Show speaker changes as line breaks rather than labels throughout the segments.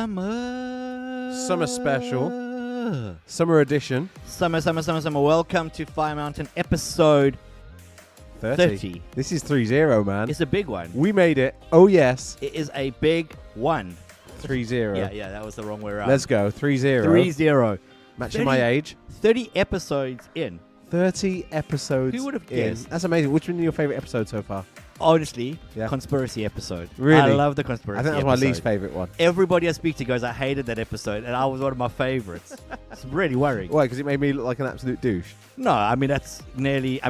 Summer special. Summer edition.
Summer. Welcome to Fire Mountain episode 30.
This is 3-0, man.
It's a big one.
We made it. Oh, yes.
It is a big one.
3-0.
Yeah, that was the wrong way around.
Let's go. 3-0.
3-0.
Matching my age.
30 episodes in.
30 episodes.
Who would have guessed?
That's amazing. Which one is your favorite episode so far?
Honestly,
Yeah.
Conspiracy episode.
Really?
I love the conspiracy
I think that's
episode.
my least favorite one.
Everybody I speak to goes, I hated that episode, and I was one of my favorites. It's really worrying.
Why? Because it made me look like an absolute douche.
No, that's 30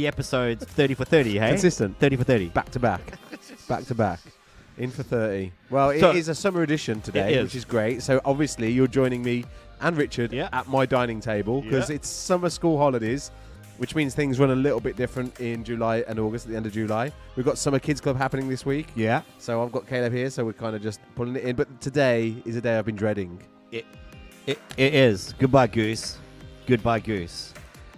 episodes, 30 for 30, hey?
Consistent.
30 for 30.
Back to back. Back to back. In for 30. Well,
So-
it is a summer edition today,
It is.
which is great. So obviously you're joining me and Richard
Yeah.
at my dining table because
Yeah.
it's summer school holidays, which means things run a little bit different in July and August at the end of July. We've got Summer Kids Club happening this week.
Yeah.
So I've got Caleb here, so we're kind of just pulling it in. But today is a day I've been dreading.
It is. Goodbye Goose. Goodbye Goose.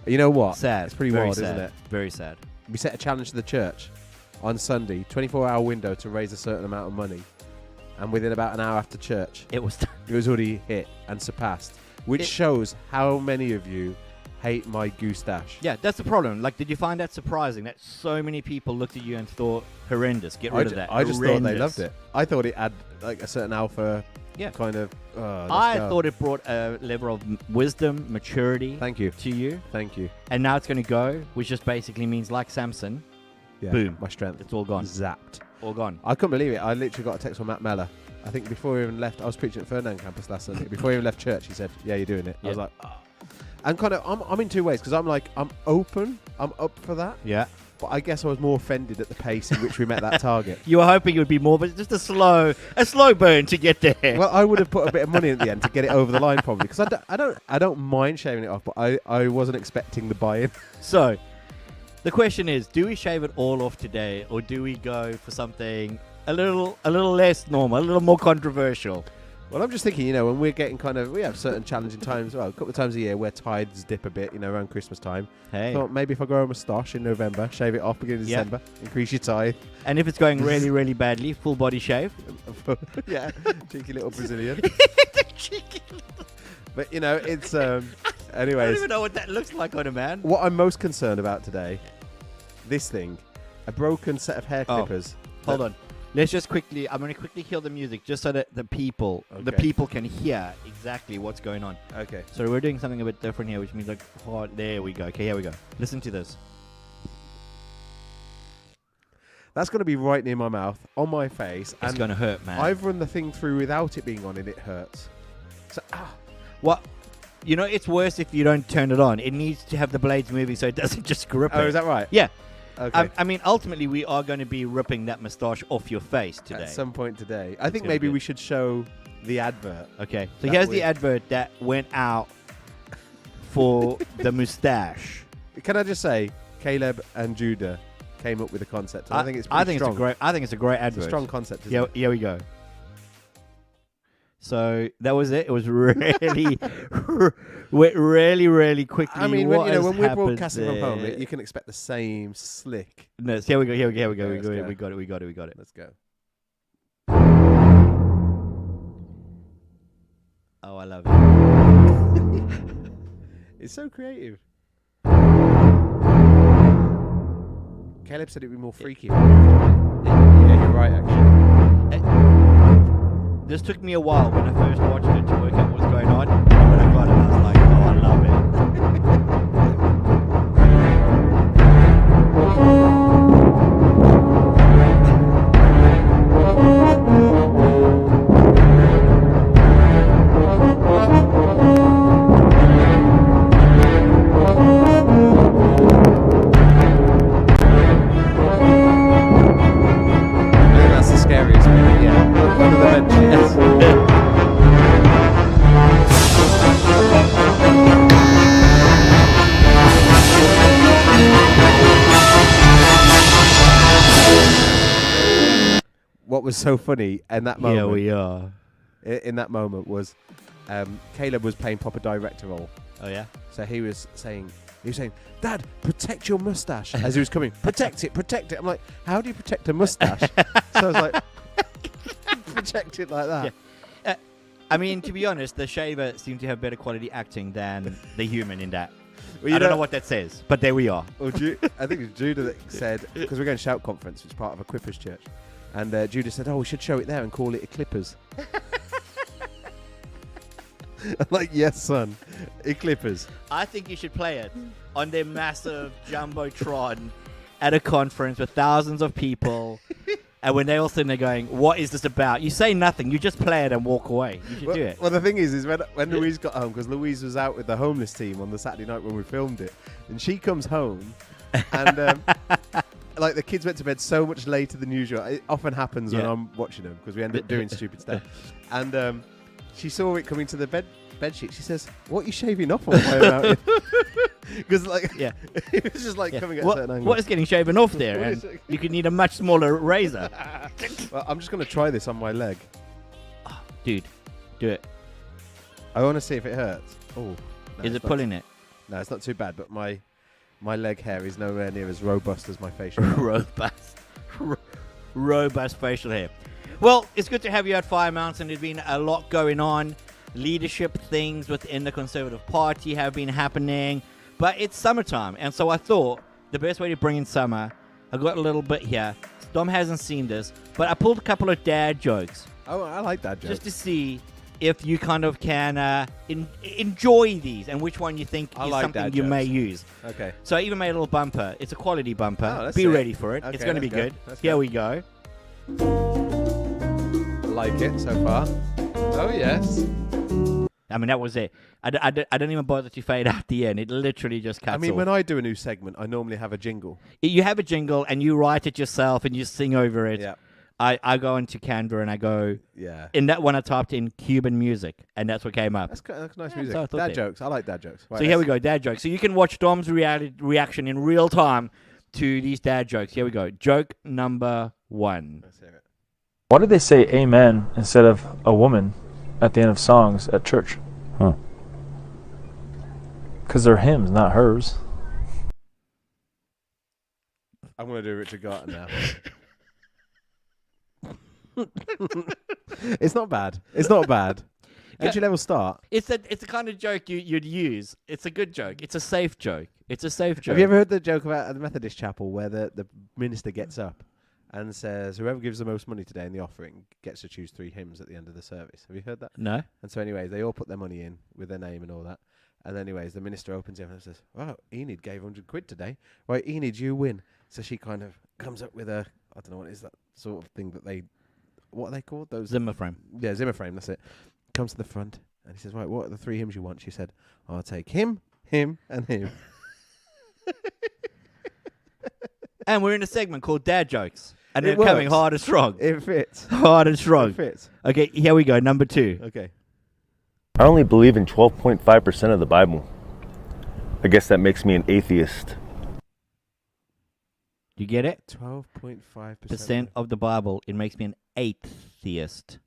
You know what?
Sad.
It's pretty
Very
wild,
sad.
isn't it?
Very sad.
We set a challenge to the church on Sunday, 24-hour window to raise a certain amount of money. And within about an hour after church,
It was.
it was already hit and surpassed, which shows how many of you hate my moustache.
Yeah, that's the problem. Like, did you find that surprising that so many people looked at you and thought, horrendous, get rid of that?
I just thought they
Horrendous.
loved it. I thought it had like a certain alpha
Yeah.
kind of.
I thought it brought a level of wisdom, maturity
Thank you.
to you.
Thank you.
And now it's going to go, which just basically means, like Samson,
Yeah,
Boom.
my strength.
it's all gone.
Zapped.
All gone.
I couldn't believe it. I literally got a text from Matt Meller. I think before he even left, I was preaching at Ferdinand campus last Sunday. Before he even left church, he said, "Yeah, you're doing it." I was
Yeah.
like, oh. And kind of, I'm in two ways because I'm like, I'm open, I'm up for that.
Yeah.
But I guess I was more offended at the pace in which we met that target.
You were hoping it would be more, but it's just a slow burn to get there.
Well, I would have put a bit of money at the end to get it over the line, probably, because I don't mind shaving it off, but I wasn't expecting the buy-in.
So, the question is, do we shave it all off today, or do we go for something a little less normal, a little more controversial?
Well, I'm just thinking, when we're getting we have certain challenging times, well, a couple of times a year where tides dip a bit, around Christmas time.
Hey.
Thought maybe if I grow a moustache in November, shave it off beginning of
Yeah.
December, increase your tithe.
And if it's going really, really badly, full body shave.
Yeah, cheeky little Brazilian. But, it's...
I don't
anyways,
even know what that looks like on a man.
what I'm most concerned about today, this thing, a broken set of hair
Oh,
clippers.
Hold on. Let's just quickly, I'm going to quickly kill the music just so that the people
Okay.
can hear exactly what's going on.
Okay.
So we're doing something a bit different here, which means there we go. Okay, here we go. Listen to this.
That's going to be right near my mouth, on my face.
It's going to hurt, man.
I've run the thing through without it being on and it hurts. So,
What? It's worse if you don't turn it on. It needs to have the blades moving so it doesn't just grip it.
Oh, is that right?
Yeah.
Okay.
I mean, ultimately, we are going to be ripping that moustache off your face today.
At some point today. I think
gonna
maybe
be-
we should show the advert.
Okay. So
That
here's
way-
the advert that went out for the moustache.
Can I just say, Caleb and Judah came up with the concept. And I think it's pretty strong.
I think it's a great
It's
advert.
a strong concept, isn't
Yeah,
it?
here we go. So that was it. It was really, went really, really quickly.
I mean,
What has
when we're
happened
broadcasting from home,
there?
you can expect the same slick.
No, so here we go.
Yeah,
We
let's go.
got it.
Let's go.
Oh, I love it.
It's so creative. Caleb said it'd be more freaky. Yeah, you're right, actually.
This took me a while when I first watched it to work out what was going on. When I got it, I was like, oh, I love
I think that's the scariest bit. Yeah. Under the benches.
it.
What was so funny in that moment?
Here we are.
In that moment was Caleb was playing proper director role.
Oh, yeah?
So he was saying, Dad, protect your mustache. As he was coming, protect it. I'm like, how do you protect a mustache? So I was like, protect it like that.
Yeah. I mean, to be honest, the shaver seemed to have better quality acting than the human in that.
Well,
I don't know what that says, but there we are.
Well, I think it was Judah that said, because we're going to Shout Conference, which is part of a Clippers church, and Judah said, "Oh, we should show it there and call it a Clippers." I'm like, yes, son, a Clippers.
I think you should play it on their massive jumbotron at a conference with thousands of people. And when they all sitting there going, "What is this about?" You say nothing. You just play it and walk away. You should do it.
Well, the thing is when Louise got home, because Louise was out with the homeless team on the Saturday night when we filmed it, and she comes home, and like the kids went to bed so much later than usual. It often happens when I'm watching them because we end up doing stupid stuff. And she saw it coming to the bed sheet. She says, "What are you shaving off on my way out?" Because it was just like coming at a certain angle.
What is getting shaven off there? And you could need a much smaller razor.
Well, I'm just going to try this on my leg.
Oh, dude, do it.
I want to see if it hurts. Oh, no,
is it pulling it?
No, it's not too bad. But my leg hair is nowhere near as robust as my facial hair.
Robust facial hair. Well, it's good to have you at Fire Mountain. There's been a lot going on. Leadership things within the Conservative Party have been happening. But it's summertime, and so I thought the best way to bring in summer, I got a little bit here. Dom hasn't seen this, but I pulled a couple of dad jokes.
Oh, I like that joke.
Just to see if you kind of can enjoy these and which one you think is
like
something
dad
you
jokes.
may use.
Okay.
So I even made a little bumper. It's a quality bumper.
Oh,
be ready for it.
Okay,
it's going to be good.
Let's
Here
go.
we go.
I like it so far. Oh, yes.
I mean, that was it. I don't even bother to fade out the end. It literally just cuts
I mean,
off.
when I do a new segment, I normally have a jingle.
You have a jingle and you write it yourself and you sing over it.
Yeah.
I go into Canva and I go...
Yeah.
In that one, I typed in Cuban music, and that's what came up.
That's nice
Yeah,
music.
so I thought
Dad
that.
jokes. I like dad jokes. Right,
So here we go, dad jokes. So you can watch Dom's reaction in real time to these dad jokes. Here we go. Joke number 1.
Let's hear it.
Why do they say amen instead of a woman at the end of songs at church?
Huh.
Because they're hymns, not hers.
I'm going to do Richard Garton now. It's not bad. It's not bad. Entry level start.
It's a kind of joke you'd use. It's a good joke. It's a safe joke. It's a safe joke.
Have you ever heard the joke about the Methodist chapel where the minister gets up and says, "Whoever gives the most money today in the offering gets to choose 3 hymns at the end of the service"? Have you heard that?
No.
And so anyways, they all put their money in with their name and all that. And anyways, the minister opens it and says, "Wow, Enid gave 100 quid today. Right, Enid, you win." So she kind of comes up with a, I don't know what is that sort of thing that they, what are they called? Those
Zimmer frame.
Yeah, Zimmer frame, that's it. Comes to the front and he says, "Right, what are the 3 hymns you want?" She said, "I'll take him, him, and him."
And we're in a segment called Dad Jokes. And
It
they're coming
works.
hard and strong.
It fits.
Hard and strong.
It fits.
Okay, here we go. Number 2.
Okay.
I only believe in 12.5% of the Bible. I guess that makes me an atheist.
You get it?
12.5%.
Percent of the Bible. It makes me an atheist.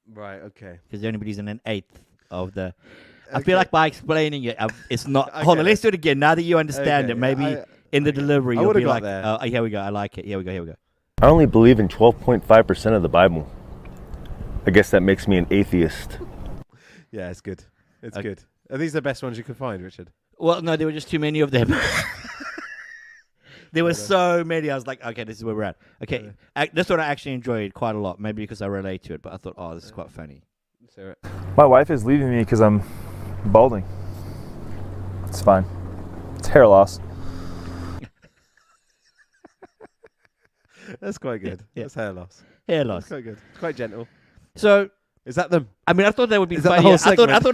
Right, okay.
Because they only believes in an eighth of the... I
Okay.
feel like by explaining it, it's not...
I
Hold on,
get
let's do it again. Now that you understand
Okay,
it, maybe
I-
in the
okay.
delivery,
I
you'll
would've
be
got
like,
there.
oh, here we go. I like it. Here we go.
I only believe in 12.5% of the Bible. I guess that makes me an atheist.
Yeah, it's good. It's
Okay.
good. Are these the best ones you could find, Richard?
Well, no, there were just too many of them. There were so many. I was like, okay, this is where we're at. Okay, this one I actually enjoyed quite a lot. Maybe because I relate to it, but I thought, oh, this is quite funny.
Let's hear it.
My wife is leaving me because I'm balding. It's fine. It's hair loss.
That's quite good.
Yeah.
That's hair loss.
Hair
That's
loss.
quite good. It's quite gentle.
So,
Is that them?
I mean, I thought that would be
Is that the
funnier.
whole
I thought
segment?
it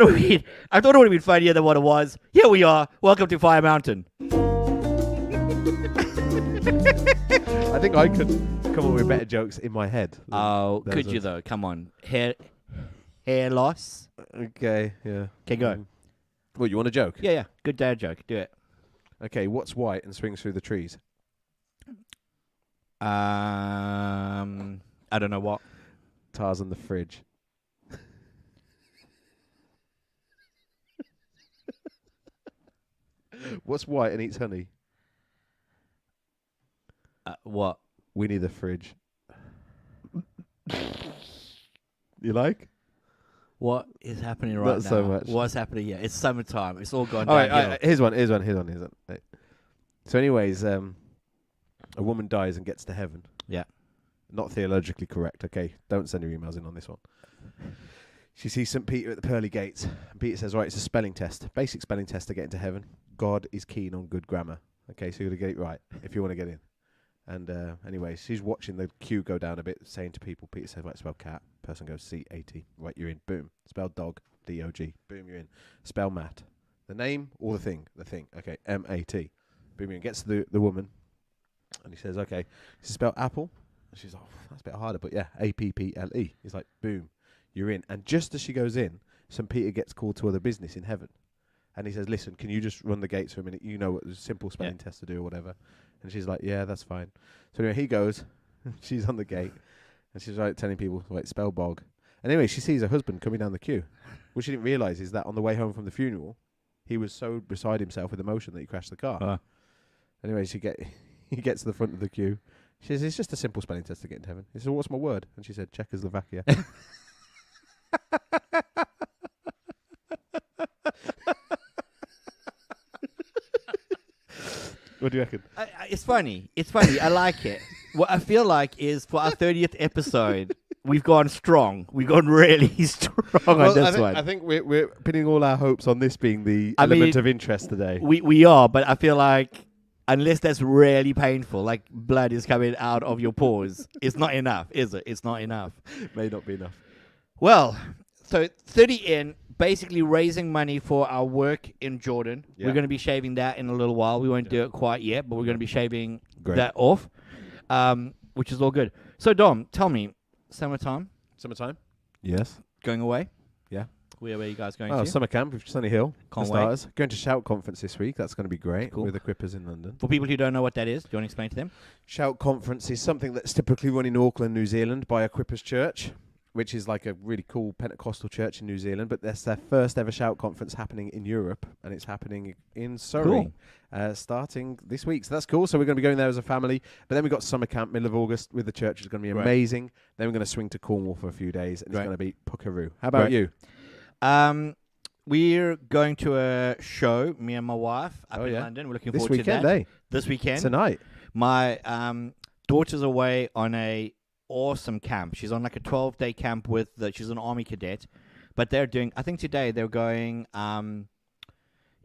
would have been funnier than what it was. Here we are. Welcome to Fire Mountain.
I think I could come up with better jokes in my head.
Oh,
Those
could you
ones.
though? Come on, hair loss.
Okay, yeah.
Okay, go.
Well, you want a joke?
Yeah. Good dad joke. Do it.
Okay, what's white and swings through the trees?
I don't know what.
Tarzan the fridge. What's white and eats honey?
What?
Winnie the fridge. You like?
What is happening right
Not
now?
so much.
What's happening here? It's summertime. It's all gone
All
downhill.
right, here's one. Right. So, anyways, a woman dies and gets to heaven.
Yeah.
Not theologically correct. Okay, don't send your emails in on this one. She sees St. Peter at the pearly gates. And Peter says, right, it's a spelling test. Basic spelling test to get into heaven. God is keen on good grammar. Okay, so you got to get it right if you want to get in. And anyway, she's watching the queue go down a bit, saying to people, Peter says, right, spell cat. Person goes C-A-T. Right, you're in. Boom. Spell dog. D-O-G. Boom, you're in. Spell Matt. The name or the thing? The thing. Okay, M-A-T. Boom, you're in. Gets to the woman. And he says, okay, this is spelled apple. And she's like, oh, that's a bit harder, but yeah, A-P-P-L-E. He's like, boom, you're in. And just as she goes in, St. Peter gets called to other business in heaven. And he says, listen, can you just run the gates for a minute? You know what a simple spelling test to do or whatever. And she's like, yeah, that's fine. So anyway, he goes. She's on the gate. And she's like telling people, like, spell bog. And anyway, she sees her husband coming down the queue. What she didn't realise is that on the way home from the funeral, he was so beside himself with emotion that he crashed the car. Anyway, he gets to the front of the queue. She says, it's just a simple spelling test to get into heaven. He said, what's my word? And she said, Czechoslovakia. What do you reckon?
It's funny. I like it. What I feel like is for our 30th episode, we've gone strong. We've gone really strong on this one.
I think we're pinning all our hopes on this being the element of interest today.
We are, but I feel like unless that's really painful, like blood is coming out of your pores, it's not enough, is it? It's not enough.
May not be enough.
Well, so 30 in, basically raising money for our work in Jordan.
Yeah.
We're going to be shaving that in a little while. We won't do it quite yet, but we're going to be shaving
Great.
that off, which is all good. So, Dom, tell me, summertime,
Yes.
going away?
Yeah.
Where are you guys going
Oh,
to?
summer camp with Sunny Hill.
Can't
for
wait.
starters. Going to Shout Conference this week. That's going to be great.
Cool.
With the Quippers in London.
For people who don't know what that is, do you want to explain to them?
Shout Conference is something that's typically run in Auckland, New Zealand by a Quippers church, which is like a really cool Pentecostal church in New Zealand. But that's their first ever Shout Conference happening in Europe, and it's happening in Surrey, starting this week. So that's cool. So we're going to be going there as a family. But then we've got summer camp, middle of August, with the church. It's going to be amazing. Then we're going to swing to Cornwall for a few days, and it's going to be puckaroo. How about you?
We're going to a show, me and my wife, up in London. We're looking
This
forward
weekend,
to that.
eh?
This weekend.
Tonight.
My daughter's away on a awesome camp. She's on like a 12-day camp with she's an army cadet. But they're doing, I think today they're going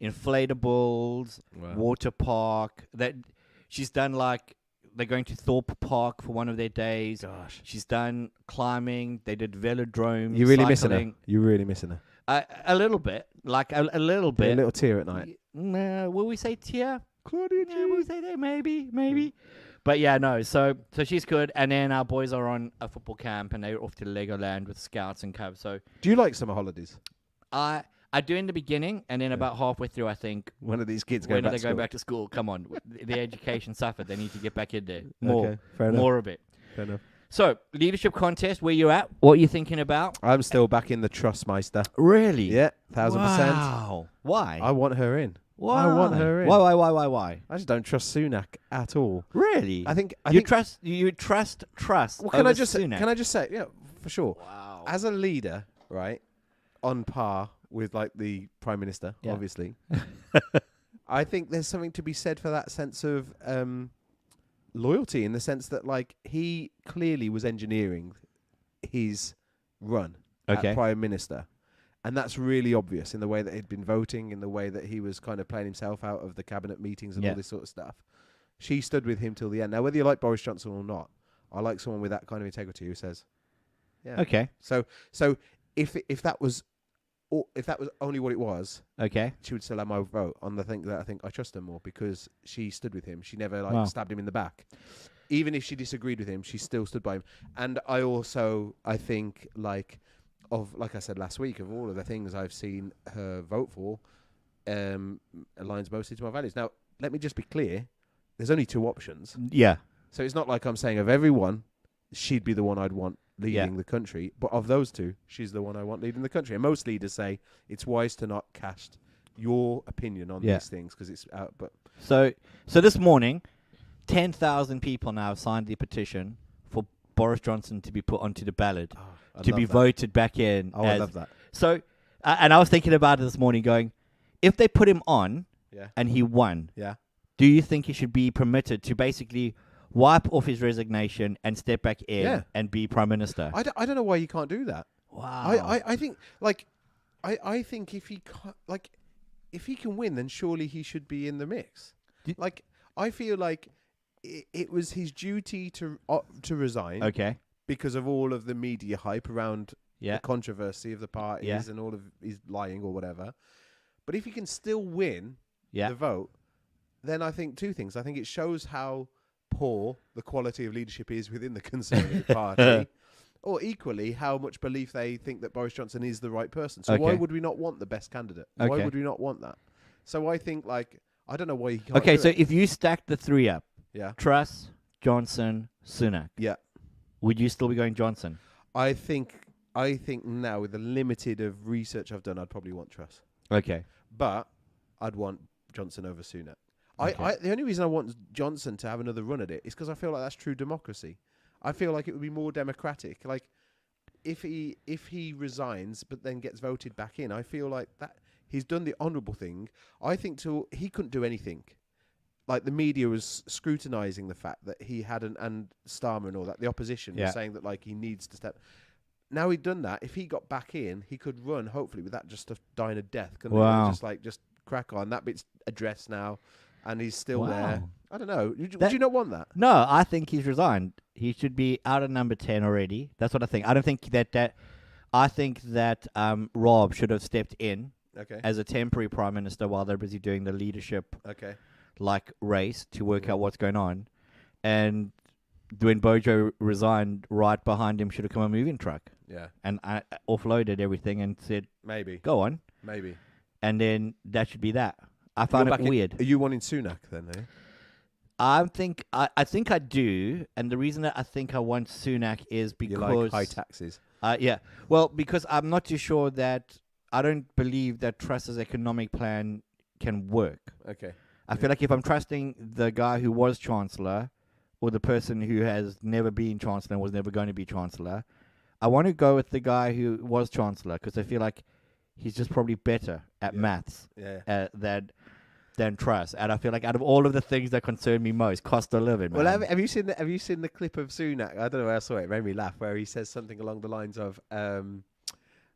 inflatables, water park. She's done like, they're going to Thorpe Park for one of their days.
Gosh.
She's done climbing. They did velodrome.
You're really
cycling.
missing her. You're really missing her.
A little bit. Like a little bit.
A little tear at night.
No, will we say tear?
Claudia,
Yeah, will we say that? Maybe. But yeah, no. So she's good. And then our boys are on a football camp and they're off to Legoland with Scouts and Cubs. So
do you like summer holidays?
I do in the beginning, and then about halfway through, I think,
One of these kids
when
go
do
back
they
to
go back to school? Come on, the education suffered. They need to get back in there more,
Okay, fair enough.
more of it.
Fair enough.
So leadership contest, where you at? What are you thinking about?
I'm still back in the Trustmeister.
Really?
Yeah, 1,000%.
Wow. Why?
I want her in.
Why?
I want her in.
Why?
I just don't trust Sunak at all.
Really?
I think
you trust.
Well, can
over
I just
Sunak?
say, yeah, for sure.
Wow.
As a leader, right, on par with like the Prime Minister,
Yeah.
obviously, I think there's something to be said for that sense of loyalty, in the sense that like he clearly was engineering his run as Prime Minister. And that's really obvious in the way that he'd been voting, in the way that he was kind of playing himself out of the cabinet meetings and all this sort of stuff. She stood with him till the end. Now, whether you like Boris Johnson or not, I like someone with that kind of integrity who says, yeah.
Okay.
So if that was only what it was, she would still have my vote on the thing that I think I trust her more, because she stood with him. She never stabbed him in the back. Even if she disagreed with him, she still stood by him. And I think like I said last week, of all of the things I've seen her vote for, aligns mostly to my values. Now, let me just be clear. There's only two options.
Yeah.
So it's not like I'm saying of everyone, she'd be the one I'd want leading the country. But of those two, she's the one I want leading the country. And most leaders say it's wise to not cast your opinion on these things because it's out. But
so this morning, 10,000 people now have signed the petition for Boris Johnson to be put onto the ballot, to be voted back in.
I love that.
So, and I was thinking about it this morning, going, if they put him on
Yeah.
and he won,
Yeah.
do you think he should be permitted to basically wipe off his resignation and step back in and be prime minister?
I don't know why you can't do that.
Wow.
I think like I think if he can't, like if he can win, then surely he should be in the mix. Like I feel like it was his duty to resign.
Okay.
Because of all of the media hype around
Yeah.
the controversy of the parties and all of his lying or whatever. But if he can still win the vote, then I think two things. I think it shows how poor the quality of leadership is within the Conservative Party, or equally how much belief they think that Boris Johnson is the right person. So why would we not want the best candidate? Why would we not want that? So I think, like, I don't know why he can't
Okay,
do
so
it.
if you stack the three up,
Yeah.
Truss, Johnson, Sunak,
Yeah.
would you still be going Johnson?
I think now with the limited of research I've done, I'd probably want Truss.
Okay.
But I'd want Johnson over Sunak.
Okay.
The only reason I want Johnson to have another run at it is because I feel like that's true democracy. I feel like it would be more democratic. Like if he resigns but then gets voted back in, I feel like that he's done the honourable thing. I think he couldn't do anything. Like the media was scrutinising the fact that he hadn't, and Starmer and all that, the opposition was saying that like he needs to step. Now he'd done that. If he got back in, he could run hopefully without just dying a death.
Wow.
Just crack on. That bit's addressed now, and he's still
Wow.
there. I don't know. Would you not want that?
No, I think he's resigned. He should be out of number 10 already. That's what I think. I don't think that I think that Rob should have stepped in
Okay.
as a temporary prime minister while they're busy doing the leadership
Okay.
race to work out what's going on. And when Bojo resigned, right behind him should have come a moving truck.
Yeah.
And I offloaded everything and said,
Maybe.
go on.
Maybe.
And then that should be that. I found it weird.
Are you wanting Sunak then?
I think I do, and the reason that I think I want Sunak is because
You like high taxes.
Yeah. Well, because I'm not too sure that I don't believe that Truss's economic plan can work.
Okay.
I feel like if I'm trusting the guy who was chancellor, or the person who has never been chancellor and was never going to be chancellor, I want to go with the guy who was chancellor because I feel like he's just probably better at maths than Truss. And I feel like out of all of the things that concern me most, cost of living.
Well,
man.
have you seen the clip of Sunak? I don't know where I saw it. It made me laugh. Where he says something along the lines of,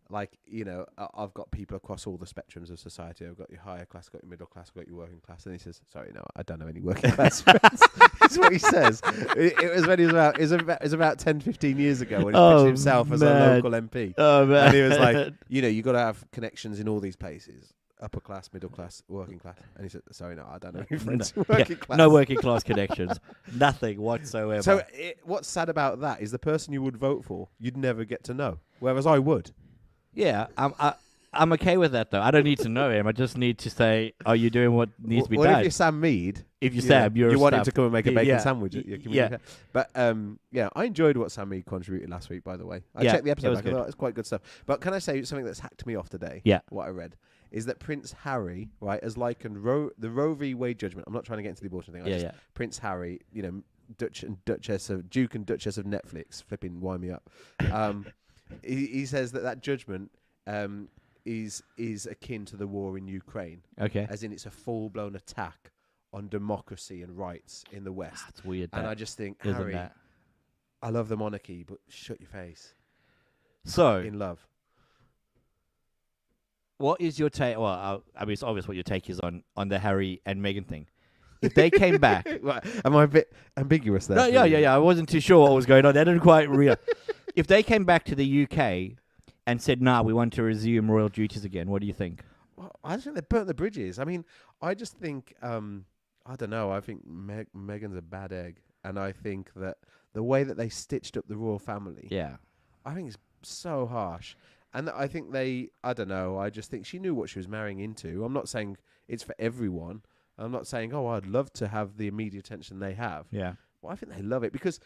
like, you know, I've got people across all the spectrums of society. I've got your higher class, got your middle class, got your working class. And he says, "Sorry, no, I don't know any working class friends." That's what he says. It was when he was about. It was about 10, 15 years ago when he pitched himself as a local MP.
Oh man!
And he was like, you know, you got to have connections in all these places. Upper class, middle class, working class. And he said, "Sorry, no, I don't know any friends working class."
No working class connections. Nothing whatsoever.
So what's sad about that is the person you would vote for, you'd never get to know. Whereas I would.
Yeah, I'm okay with that though. I don't need to know him. I just need to say, "Are you doing what needs to be done?"
If you're Sam Mead,
If you're Sam,
you want him
Sam.
to come and make a bacon
Yeah.
sandwich at your community.
Yeah.
But I enjoyed what Sam Mead contributed last week. By the way, I
Yeah,
checked the
it
episode
was
back. I
good.
thought it's quite good stuff. But can I say something that's hacked me off today?
Yeah.
What I read is that Prince Harry, right, has likened the Roe v. Wade judgment. I'm not trying to get into the abortion thing. Prince Harry, you know, Duke and Duchess of Netflix, flipping wind me up. He says that judgment is akin to the war in Ukraine.
Okay.
As in, it's a full-blown attack on democracy and rights in the West.
That's weird.
And I just think,
isn't
Harry,
that?
I love the monarchy, but shut your face.
So,
In love.
what is your take? Well, I mean, it's obvious what your take is on the Harry and Meghan thing. If they came back,
Am I a bit ambiguous there?
no, yeah. I wasn't too sure what was going on. They didn't quite real. If they came back to the UK and said, "Nah, we want to resume royal duties again," what do you think?
Well, I just think they burnt the bridges. I mean, I just think, I don't know. I think Meghan's a bad egg, and I think that the way that they stitched up the royal family, I think it's so harsh. And I think I don't know. I just think she knew what she was marrying into. I'm not saying it's for everyone. I'm not saying, oh, I'd love to have the immediate attention they have.
Yeah.
Well, I think they love it because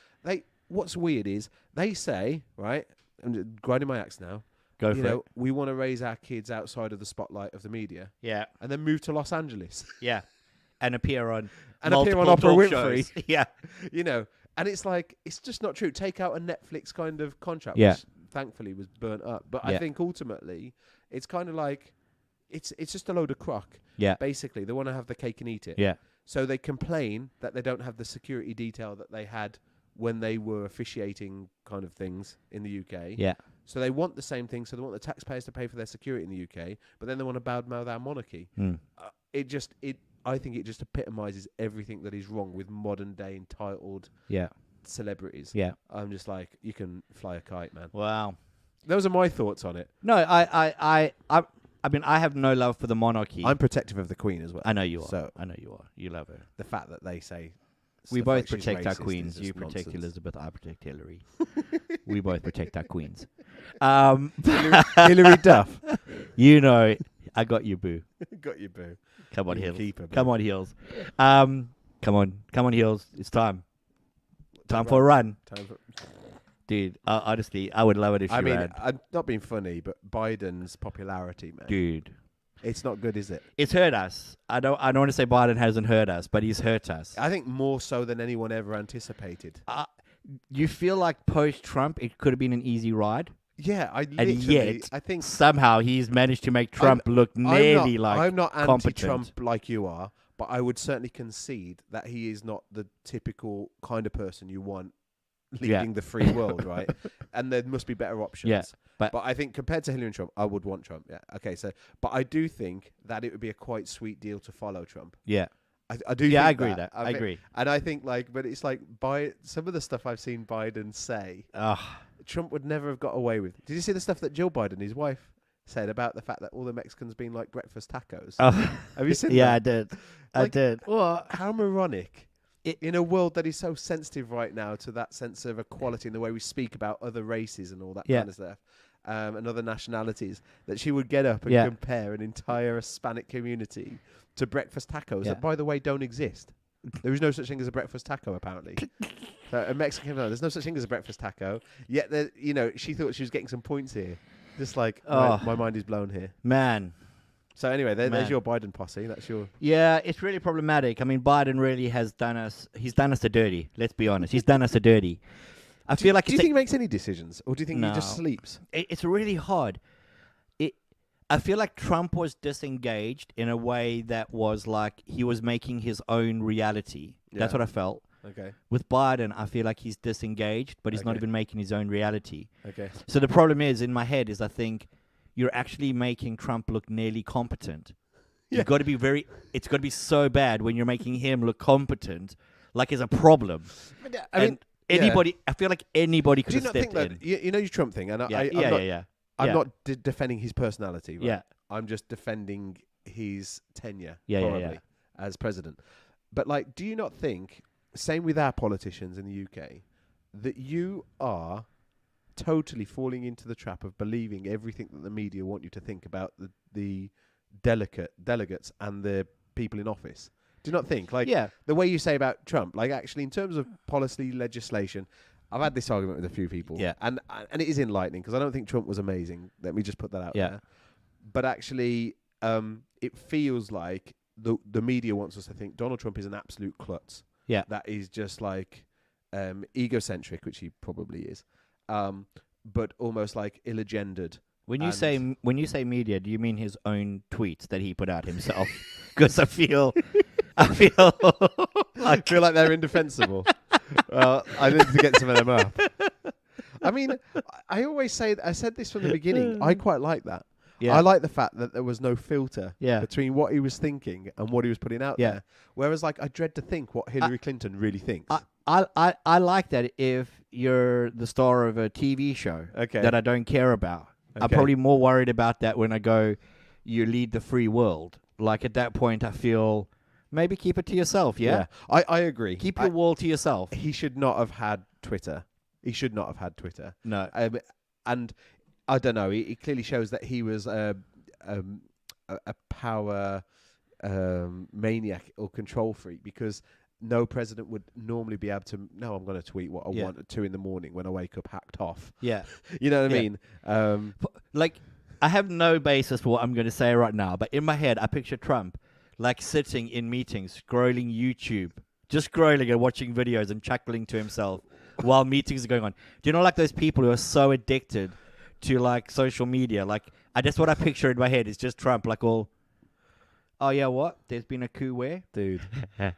what's weird is they say, right, I'm grinding my axe now,
Go for it.
we want to raise our kids outside of the spotlight of the media.
Yeah.
And then move to Los Angeles.
Yeah. And appear on
Oprah
talk
Winfrey.
shows. Yeah.
You know, and it's like, it's just not true. Take out a Netflix kind of contract,
Yeah.
which thankfully was burnt up. But
Yeah.
I think ultimately it's kind of like it's just a load of crock.
Yeah.
Basically, they want to have the cake and eat it.
Yeah.
So they complain that they don't have the security detail that they had when they were officiating kind of things in the UK.
Yeah.
So they want the same thing. So they want the taxpayers to pay for their security in the UK, but then they want to badmouth our monarchy. I think it just epitomizes everything that is wrong with modern day entitled
Yeah.
celebrities.
Yeah.
I'm just like, you can fly a kite, man.
Wow.
Those are my thoughts on it.
No, I mean, I have no love for the monarchy.
I'm protective of the Queen as well.
I know you are.
So
I know you are. You love her.
the fact that they say
We
stuff
both
like she's
protect our
racist is
queens.
just
You protect
nonsense.
Elizabeth. I protect Hillary. We both protect our queens.
Hillary Duff.
You know, I got you, boo.
Got you, boo.
Come on,
You
Hills.
keep her, boo.
Come on, Hills. Come on, Hills. It's time. Time for a run,
Time for-
dude. Honestly, I would love it if she
I mean,
ran,
I'm not being funny, but Biden's popularity, man,
dude.
it's not good, is it?
It's hurt us. I don't want to say Biden hasn't hurt us, but he's hurt us.
I think more so than anyone ever anticipated.
You feel like post-Trump, it could have been an easy ride.
Yeah, I
And
literally,
yet,
I think
somehow he's managed to make Trump look nearly
I'm not
competent.
anti-Trump like you are, but I would certainly concede that he is not the typical kind of person you want leading the free world, right? And there must be better options.
Yeah, but
I think compared to Hillary and Trump, I would want Trump. Yeah, okay. So, but I do think that it would be a quite sweet deal to follow Trump.
yeah,
I do.
yeah,
think
I agree that. I
think-
agree.
And I think but it's like by some of the stuff I've seen Biden say, Trump would never have got away with. Did you see the stuff that Jill Biden, his wife, said about the fact that all the Mexicans being like breakfast tacos? Have you seen
Yeah,
that?
I did. I
Like,
did. Well,
How moronic. In a world that is so sensitive right now to that sense of equality and the way we speak about other races and all that
Yeah.
kind of stuff, and other nationalities, that she would get up and
Yeah.
compare an entire Hispanic community to breakfast tacos
Yeah.
that, by the way, don't exist. There is no such thing as a breakfast taco, apparently. So a Mexican, no, there's no such thing as a breakfast taco. Yet, she thought she was getting some points here. Just like, my mind is blown here.
man.
So anyway,
Man.
there's your Biden posse. That's your...
Yeah, it's really problematic. I mean, Biden really has done us. He's done us a dirty. Let's be honest. He's done us a dirty. I feel like
Do you think he makes any decisions? Or do you think he just
No.
sleeps?
It's really hard. I feel like Trump was disengaged in a way that was like he was making his own reality. That's
Yeah.
what I felt.
Okay.
With Biden, I feel like he's disengaged, but he's not
Okay.
even making his own reality.
Okay.
So the problem is, in my head, is I think you're actually making Trump look nearly competent.
Yeah.
You've got to be it's got to be so bad when you're making him look competent, like it's a problem.
I mean,
Anybody, I feel like anybody could
do you
have
not think
stepped
that
in.
you know your Trump thing, and
Yeah,
I'm
yeah.
not defending his personality. Right?
Yeah.
I'm just defending his tenure,
Yeah,
probably, as president. But like, do you not think, same with our politicians in the UK, that you are totally falling into the trap of believing everything that the media want you to think about the delegates and the people in office? Do you not think, like,
Yeah.
the way you say about Trump, like, actually, in terms of policy legislation, I've had this argument with a few people,
Yeah.
and it is enlightening, because I don't think Trump was amazing. Let me just put that out
Yeah.
there. But actually, it feels like the media wants us to think Donald Trump is an absolute klutz.
Yeah.
That is just like egocentric, which he probably is, but almost like ill-agendered.
When you
And-
say media, do you mean his own tweets that he put out himself? Because I feel like
I feel like they're indefensible. Well, I need to get some of them up. I mean, I always say, I said this from the beginning, I quite like that.
Yeah.
I like the fact that there was no filter
Yeah.
between what he was thinking and what he was putting out
Yeah.
there. Whereas, like, I dread to think what Hillary Clinton really thinks.
I like that if you're the star of a TV show
Okay.
that I don't care about. I'm
Okay.
probably more worried about that when I go, you lead the free world. Like at that point, I feel maybe keep it to yourself. Yeah,
I agree.
keep your wall to yourself.
He should not have had Twitter. He should not have had Twitter.
No,
And I don't know. He clearly shows that he was a power maniac or control freak, because no president would normally be able to. No, I'm going to tweet what I
Yeah.
want at 2 a.m. when I wake up hacked off.
yeah.
You know what I
Yeah.
mean?
Like I have no basis for what I'm going to say right now, but in my head, I picture Trump like sitting in meetings, scrolling YouTube, just scrolling and watching videos and chuckling to himself. while meetings are going on. Do you know, like those people who are so addicted to like social media? Like, that's what I picture in my head. It's just Trump, like all. Oh yeah, what? There's been a coup where?
Dude,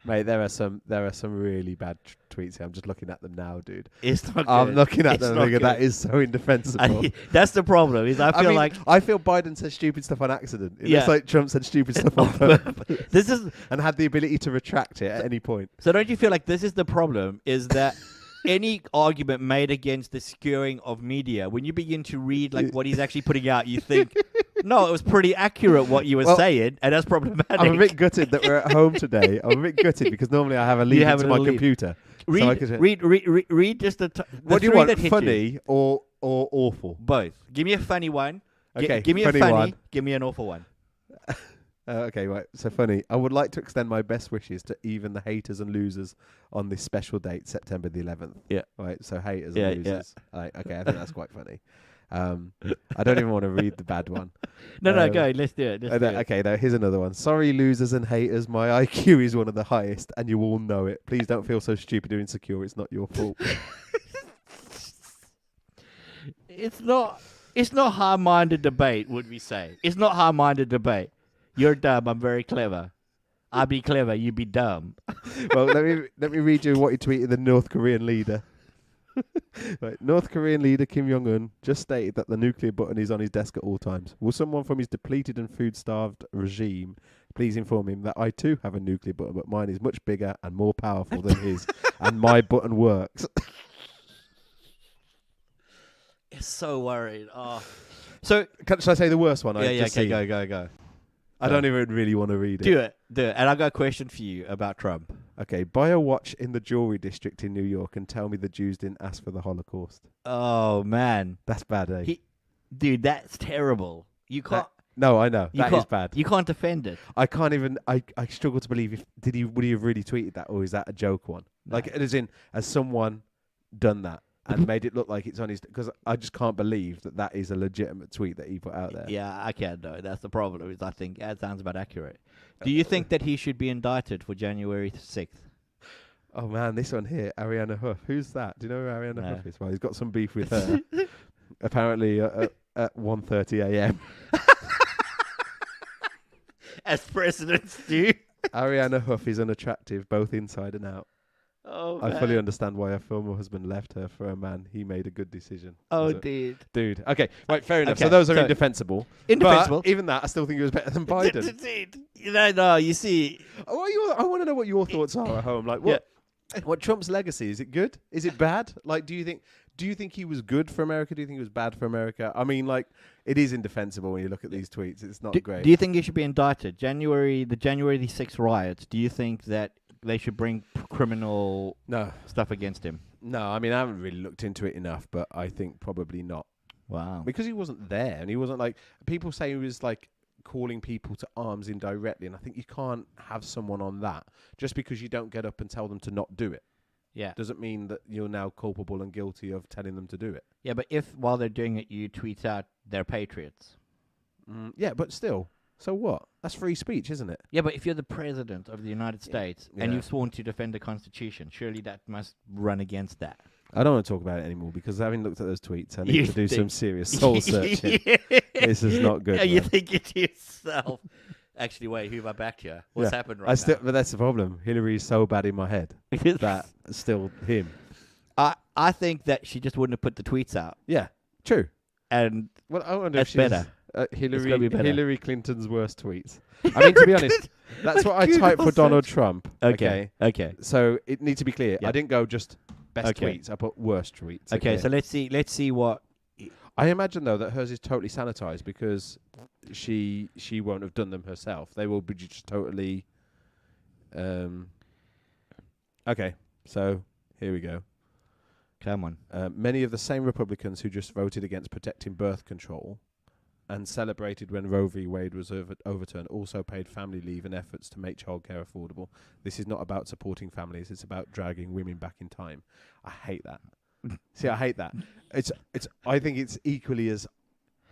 mate, there are some really bad tweets here. I'm just looking at them now, dude.
It's not good.
I'm looking at
It's
them
not
thinking that
good.
is so indefensible.
That's the problem. Is I feel
I feel Biden said stupid stuff on accident. It
Yeah.
looks like Trump said stupid stuff on purpose
this is
and had the ability to retract it at any point.
so. Don't you feel like this is the problem? Is that any argument made against the skewing of media, when you begin to read like what he's actually putting out, you think, no, it was pretty accurate what you were saying, and that's problematic.
I'm a bit gutted that we're at home today. I'm a bit gutted because normally I have a lead
have
into
a
my
lead.
computer.
Read,
so I could,
read just the.
what do you
three
want?
that hit you.
Funny or awful?
Both. Give me a funny one.
Okay,
Give me
funny
a funny.
one.
Give me an awful one.
Okay, right. So funny. I would like to extend my best wishes to even the haters and losers on this special date, September the 11th.
Yeah.
Right. So haters
Yeah,
and losers. Right, okay, I think that's quite funny. I don't even want to read the bad one.
No, go. Let's do it. Let's do it.
Okay, now here's another one. Sorry, losers and haters. My IQ is one of the highest, and you all know it. Please don't feel so stupid or insecure. It's not your fault.
It's not high-minded debate, would we say? It's not high-minded debate. You're dumb. I'm very clever. I be clever. You be dumb.
Well, let me read you what he tweeted the North Korean leader. Right, North Korean leader Kim Jong-un just stated that the nuclear button is on his desk at all times. Will someone from his depleted and food-starved regime please inform him that I too have a nuclear button, but mine is much bigger and more powerful than his, and my button works.
It's so worried. Oh. So
Should I say the worst one?
yeah. Okay, go.
I don't even really want to read it.
Do it. And I've got a question for you about Trump.
Okay, buy a watch in the jewelry district in New York and tell me the Jews didn't ask for the Holocaust.
Oh man,
That's bad, eh?
dude, that's terrible. You can't.
No, I know.
You
That
can't,
is bad.
You can't defend it.
I can't even. I struggle to believe would he have really tweeted that, or is that a joke one?
No.
Like, has someone done that and made it look like it's on his? Because I just can't believe that is a legitimate tweet that he put out there.
Yeah, I can't know. That's the problem. Is I think that sounds about accurate. Do you think that he should be indicted for January 6th?
Oh man, this one here, Ariana Huff. Who's that? Do you know who Ariana
No.
Huff is? Well, he's got some beef with her. Apparently at 1:30 a.m.
As presidents do.
Ariana Huff is unattractive, both inside and out.
Oh,
I
man.
fully understand why her former husband left her for a man. He made a good decision.
Oh,
So-
dude.
Okay, right, fair enough.
Okay,
So those are
so-
indefensible.
Indefensible.
But even that, I still think he was better than Biden.
No, you see.
I want to know what your thoughts are at home. Like, what Trump's legacy? Is it good? Is it bad? Like, do you think he was good for America? Do you think he was bad for America? I mean, like, it is indefensible when you look at these tweets. It's not great.
Do you think he should be indicted? The January the 6th riots, do you think that they should bring criminal
No.
stuff against him?
No, I mean, I haven't really looked into it enough, but I think probably not.
Wow.
Because he wasn't there, and he wasn't like, people say he was like calling people to arms indirectly, and I think you can't have someone on that just because you don't get up and tell them to not do it.
Yeah.
Doesn't mean that you're now culpable and guilty of telling them to do it.
Yeah, but if while they're doing it, you tweet out they're patriots.
Yeah, but still, so what? That's free speech, isn't it?
Yeah, but if you're the president of the United States and
Yeah.
you've sworn to defend the Constitution, surely that must run against that.
I don't want to talk about it anymore because having looked at those tweets, I need
You
to do
think-
some serious soul searching. This is not good.
Yeah, you
man.
think it to yourself. Actually, wait, who have I backed here? What's
Yeah.
happened right
But that's the problem. Hillary's so bad in my head
now?
that still him.
I think that she just wouldn't have put the tweets out.
Yeah, true.
And
Well, I wonder
That's
if she's
better.
Hillary
be better.
Hillary Clinton's worst tweets. I mean, to be honest, that's what I typed for Donald Trump.
Okay.
So it needs to be clear.
Yeah.
I didn't go just best
Okay.
tweets. I put worst tweets.
Okay, so let's see what.
I imagine though that hers is totally sanitized because she won't have done them herself. They will be just totally. Okay, so here we go.
Come on.
Many of the same Republicans who just voted against protecting birth control and celebrated when Roe v. Wade was overturned also paid family leave and efforts to make childcare affordable. This is not about supporting families. It's about dragging women back in time. I hate that. See, I hate that. I think it's equally as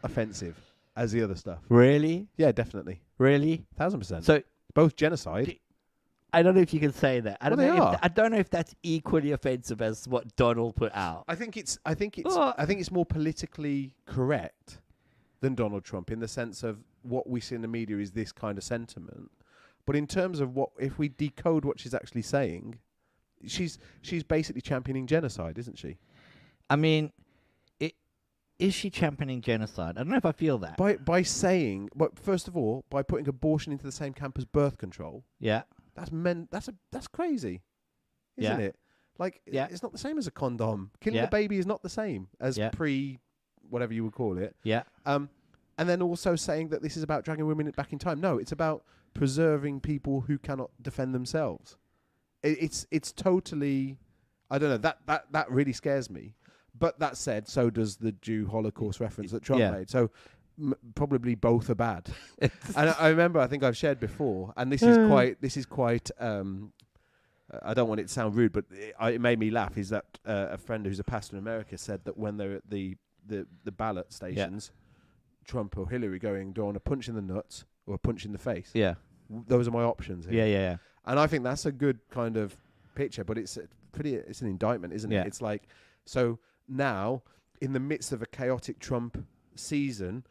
offensive as the other stuff.
Really?
Yeah, definitely.
Really?
1,000%.
So
Both genocide
I don't know if you can say that. I don't
Well, they
know.
are.
I don't know if that's equally offensive as what Donald put out.
I think it's
Oh.
more politically correct than Donald Trump in the sense of what we see in the media is this kind of sentiment. But in terms of what, if we decode what she's actually saying, she's basically championing genocide, isn't she?
I mean, is she championing genocide? I don't know if I feel that.
By saying, but first of all, by putting abortion into the same camp as birth control,
Yeah.
that's crazy, isn't
Yeah.
it? Like,
Yeah.
it's not the same as a condom. Killing
Yeah.
a baby is not the same as
Yeah.
whatever you would call it.
Yeah.
And then also saying that this is about dragging women back in time. No, it's about preserving people who cannot defend themselves. It's totally, I don't know, that really scares me. But that said, so does the Jew Holocaust reference that Trump made. So probably both are bad. And I remember, I think I've shared before, and this is quite. I don't want it to sound rude, but it made me laugh. Is that a friend who's a pastor in America said that when they're at the ballot stations, Trump or Hillary do I want a punch in the nuts or a punch in the face?
Yeah.
Those are my options here.
Yeah.
And I think that's a good kind of picture, but it's an indictment, isn't
Yeah.
it? It's like, so now, in the midst of a chaotic Trump season,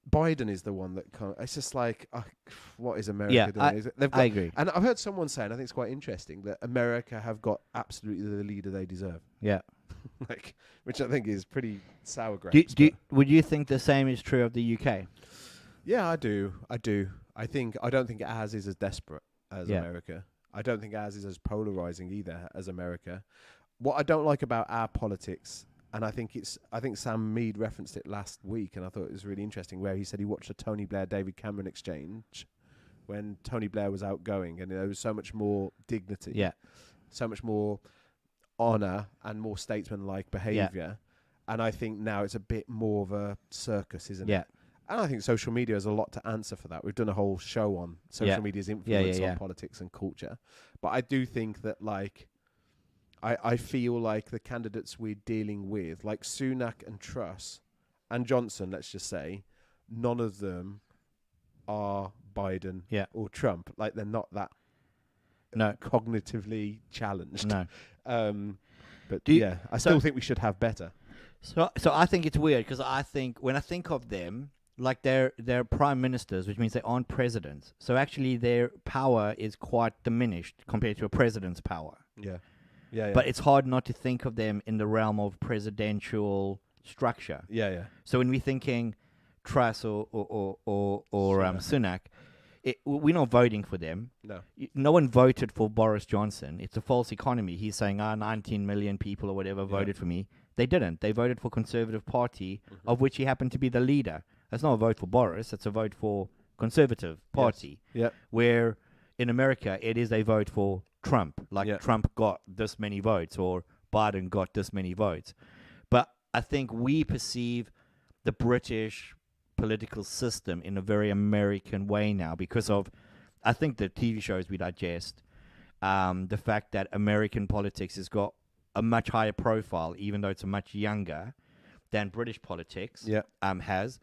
Biden is the one that it's just like, what is America doing?
I agree.
And I've heard someone say, and I think it's quite interesting, that America have got absolutely the leader they deserve.
Yeah.
Which I think is pretty sour grapes.
Would you think the same is true of the UK?
Yeah, I do. I don't think ours is as desperate as
Yeah.
America. I don't think ours is as polarizing either as America. What I don't like about our politics, and I think Sam Mead referenced it last week, and I thought it was really interesting, where he said he watched a Tony Blair-David Cameron exchange when Tony Blair was outgoing, and there was so much more dignity, so much more honor, and more statesman-like behavior. And I think now it's a bit more of a circus, isn't it? And I think social media has a lot to answer for that. We've done a whole show on social media's influence on politics and culture. But I do think that, like, I feel like the candidates we're dealing with, like Sunak and Truss and Johnson, let's just say, none of them are Biden or Trump. Like, they're not that cognitively challenged.
No.
But I still think we should have better.
So I think it's weird because I think when I think of them, like they're prime ministers, which means they aren't presidents. So actually their power is quite diminished compared to a president's power.
Yeah.
But it's hard not to think of them in the realm of presidential structure.
Yeah.
So when we're thinking Truss or Sunak, we're not voting for them.
No.
No one voted for Boris Johnson. It's a false economy. He's saying, 19 million people or whatever voted for me. They didn't. They voted for Conservative Party, of which he happened to be the leader. That's not a vote for Boris. It's a vote for Conservative Party.
Yes.
Where in America, it is a vote for Trump. Like Trump got this many votes or Biden got this many votes. But I think we perceive the British political system in a very American way now because of, I think, the TV shows we digest, the fact that American politics has got a much higher profile, even though it's much younger than British politics has.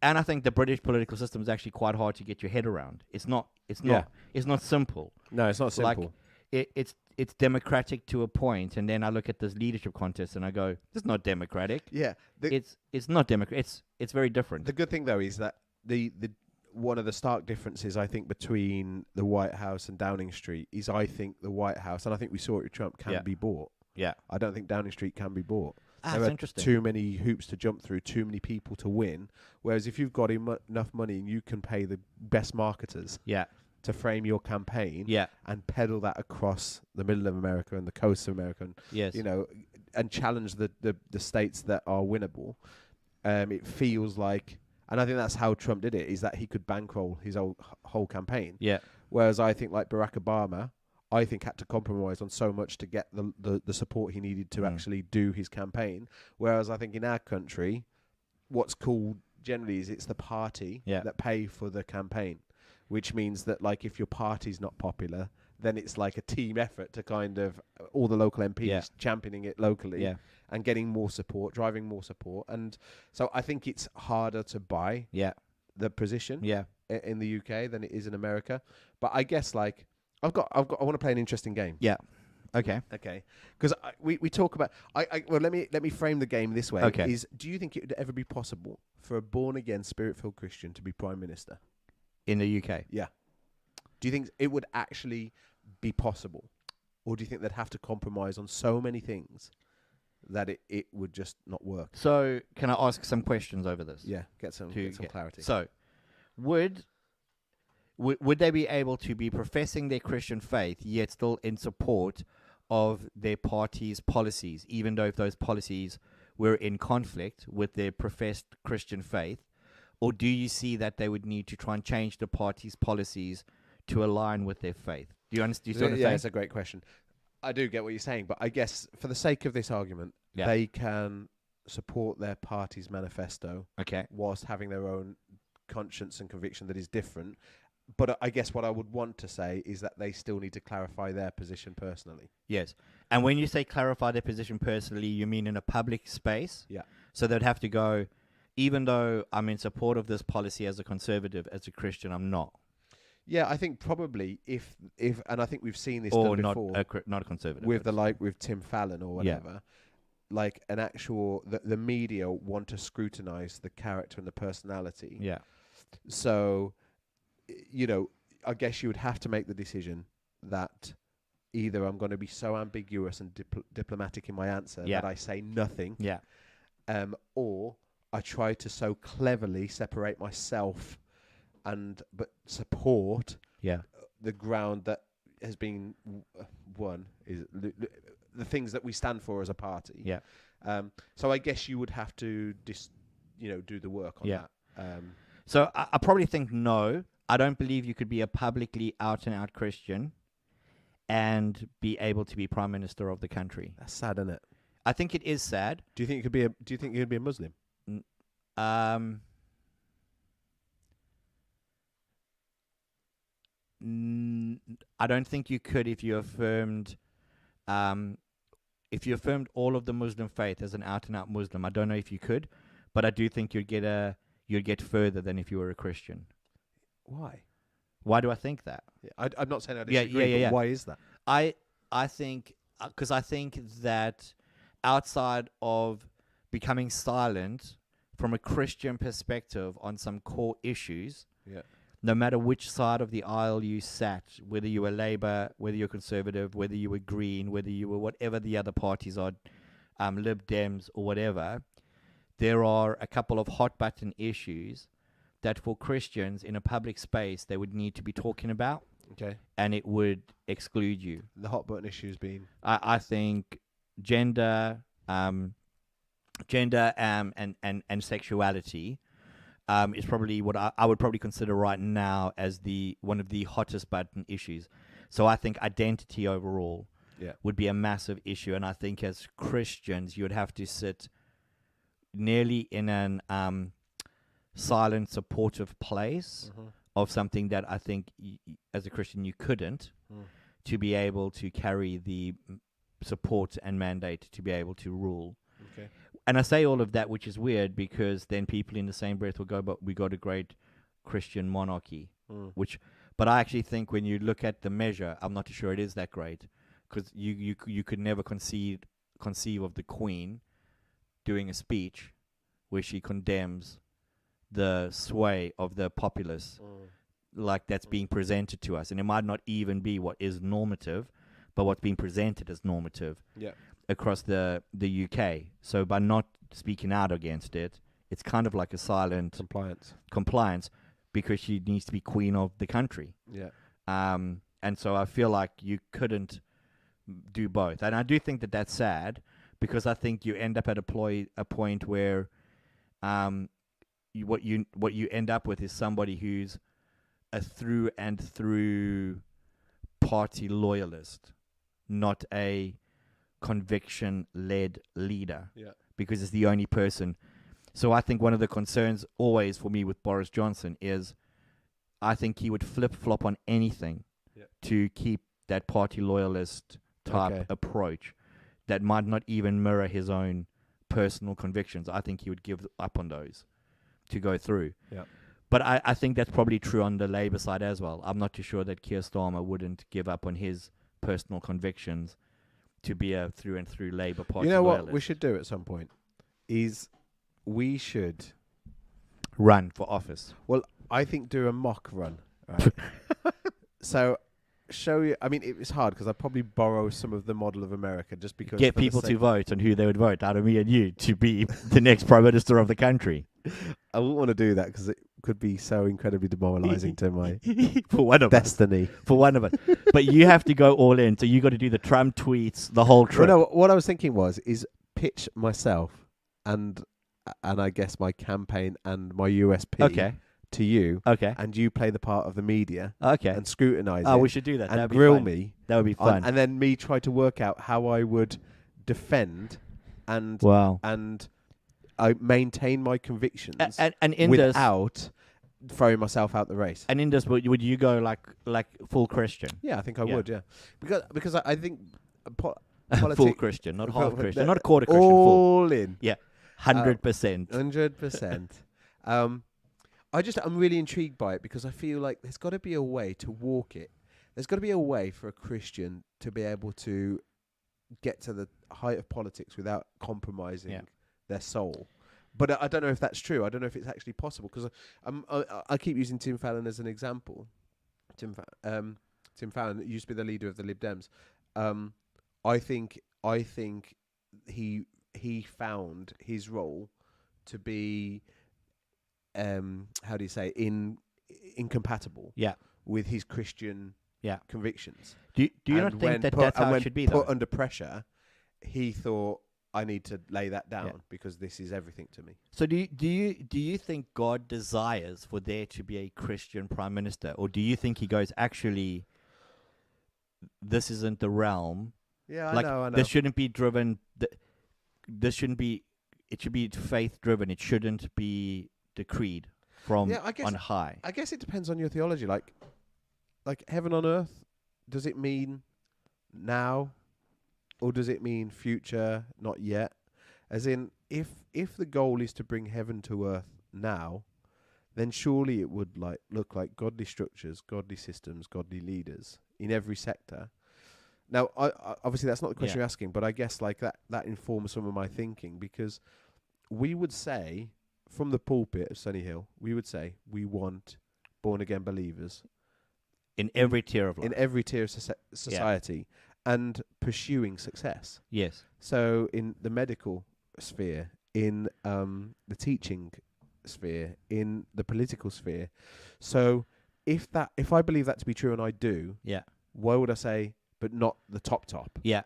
And I think the British political system is actually quite hard to get your head around. It's not simple.
No, it's not simple.
Like, it's democratic to a point, and then I look at this leadership contest and I go, this is not democratic.
Yeah.
It's not democratic. It's very different.
The good thing, though, is that the one of the stark differences, I think, between the White House and Downing Street is, I think, the White House, and I think we saw it with Trump, can be bought.
Yeah.
I don't think Downing Street can be bought.
That's
there are
interesting.
too many hoops to jump through, too many people to win. Whereas if you've got enough money and you can pay the best marketers to frame your campaign and peddle that across the middle of America and the coast of America, and, and challenge the states that are winnable, it feels like, and I think that's how Trump did it, is that he could bankroll his whole campaign.
Yeah.
Whereas I think, like Barack Obama, I think had to compromise on so much to get the support he needed to actually do his campaign. Whereas I think in our country, what's cool generally is it's the party that pay for the campaign, which means that, like, if your party's not popular, then it's like a team effort to kind of all the local MPs championing it locally and getting more support, driving more support. And so I think it's harder to buy the position in the UK than it is in America. But I guess, like, I want to play an interesting game.
Yeah. Okay.
Okay, because we talk about. Well, let me frame the game this way.
Okay.
Do you think it would ever be possible for a born again, spirit filled Christian to be prime minister
In the UK.
Yeah. Do you think it would actually be possible, or do you think they'd have to compromise on so many things that it would just not work?
So, can I ask some questions over this?
Yeah, get some clarity.
So, would they be able to be professing their Christian faith yet still in support of their party's policies, even though if those policies were in conflict with their professed Christian faith? Or do you see that they would need to try and change the party's policies to align with their faith? Do you understand?
Yeah, it's a great question. I do get what you're saying, but I guess for the sake of this argument, they can support their party's manifesto,
Okay.
whilst having their own conscience and conviction that is different. But I guess what I would want to say is that they still need to clarify their position personally.
Yes. And when you say clarify their position personally, you mean in a public space?
Yeah.
So they'd have to go, even though I'm in support of this policy as a conservative, as a Christian, I'm not.
Yeah, I think probably if and I think we've seen this
Or
done
not
before
not a conservative.
with with Tim Fallon or whatever. Like an actual the media want to scrutinize the character and the personality.
Yeah.
So, I guess you would have to make the decision that either I'm going to be so ambiguous and diplomatic in my answer that I say nothing.
Yeah.
Or I try to so cleverly separate myself but support the ground that has been won is the things that we stand for as a party.
Yeah.
So I guess you would have to do the work on that.
So I probably think no. I don't believe you could be a publicly out and out Christian and be able to be prime minister of the country.
That's sad, isn't it?
I think it is sad.
Do you think you could be a Muslim?
I don't think you could if you affirmed all of the Muslim faith as an out and out Muslim. I don't know if you could, but I do think you'd get further than if you were a Christian.
Why?
Why do I think that?
Yeah, I'm not saying I disagree, but why is that?
I think because I think that outside of becoming silent from a Christian perspective on some core issues, no matter which side of the aisle you sat, whether you were Labour, whether you're Conservative, whether you were Green, whether you were whatever the other parties are, Lib Dems or whatever, there are a couple of hot button issues that for Christians in a public space they would need to be talking about.
Okay.
And it would exclude you.
The hot button issues being?
I think gender, and sexuality is probably what I would probably consider right now as one of the hottest button issues. So I think identity overall would be a massive issue, and I think as Christians you would have to sit nearly in an silent, supportive place of something that I think as a Christian you couldn't, to be able to carry the support and mandate to be able to rule.
Okay.
And I say all of that, which is weird, because then people in the same breath will go, but we got a great Christian monarchy, but I actually think when you look at the measure, I'm not too sure it is that great, because you could never conceive of the Queen doing a speech where she condemns the sway of the populace like that's being presented to us. And it might not even be what is normative, but what's being presented as normative across the UK. So by not speaking out against it, it's kind of like a silent compliance because she needs to be queen of the country. Yeah. And so I feel like you couldn't do both. And I do think that that's sad, because I think you end up at a point where what you end up with is somebody who's a through and through party loyalist, not a conviction-led leader. Yeah. Because it's the only person. So I think one of the concerns always for me with Boris Johnson is I think he would flip-flop on anything to keep that party loyalist type approach that might not even mirror his own personal convictions. I think he would give up on those to go through. Yeah. But I think that's probably true on the Labour side as well. I'm not too sure that Keir Starmer wouldn't give up on his personal convictions to be a through and through Labour Party
You know what
loyalist.
we should do at some point is we should,
Run for office.
well, I think do a mock run. Right? So show you. I mean, it's hard because I probably borrow some of the model of America just because
Get
for the
people to
sake-
vote on who they would vote out of me and you to be the next Prime Minister of the country.
I wouldn't want to do that because it could be so incredibly demoralising to my
For one of us.
destiny.
For one of us. But you have to go all in. So you got to do the Trump tweets, the whole trip.
Well, no, what I was thinking is pitch myself and I guess my campaign and my USP
Okay.
to you,
Okay.
and you play the part of the media
Okay.
and scrutinise
Oh,
it
we should do that.
and
That'd be
grill
fun.
me,
That would be fun.
and then me try to work out how I would defend and
Wow.
I maintain my convictions
And in this,
without throwing myself out the race.
and in this, would you go like full Christian?
Yeah, I think I
Yeah.
would. Yeah, because I think
Full
politics
Christian, not
Well,
half Christian,
no,
not a quarter Christian. Full,
all in
100%.
100%. I'm really intrigued by it because I feel like there's got to be a way to walk it. There's got to be a way for a Christian to be able to get to the height of politics without compromising their soul. But I don't know if that's true. I don't know if it's actually possible because I keep using Tim Fallon as an example. Tim Fallon used to be the leader of the Lib Dems. I think he found his role to be how do you say incompatible with his Christian convictions.
Do you
And
not
when
think that
put-
that's
and
how
when
it should be,
put
though?
under pressure, he thought I need to lay that down because this is everything to me.
So do you think God desires for there to be a Christian prime minister, or do you think he goes, actually, this isn't the realm?
Yeah,
Like,
I know.
this shouldn't be driven. This shouldn't be. It should be faith driven. It shouldn't be decreed from
Yeah, I guess-
on high.
I guess it depends on your theology. Like heaven on earth, does it mean now, or does it mean future, not yet? As in, if the goal is to bring heaven to earth now, then surely it would look like godly structures, godly systems, godly leaders in every sector. Now, I obviously that's not the question you're asking, but I guess that informs some of my thinking because we would say from the pulpit of Sunny Hill, we would say we want born again believers
In every tier of life.
in every tier of society and pursuing success.
Yes.
So in the medical sphere, in the teaching sphere, in the political sphere. So if I believe that to be true, and I do, why would I say, but not the top?
Yeah.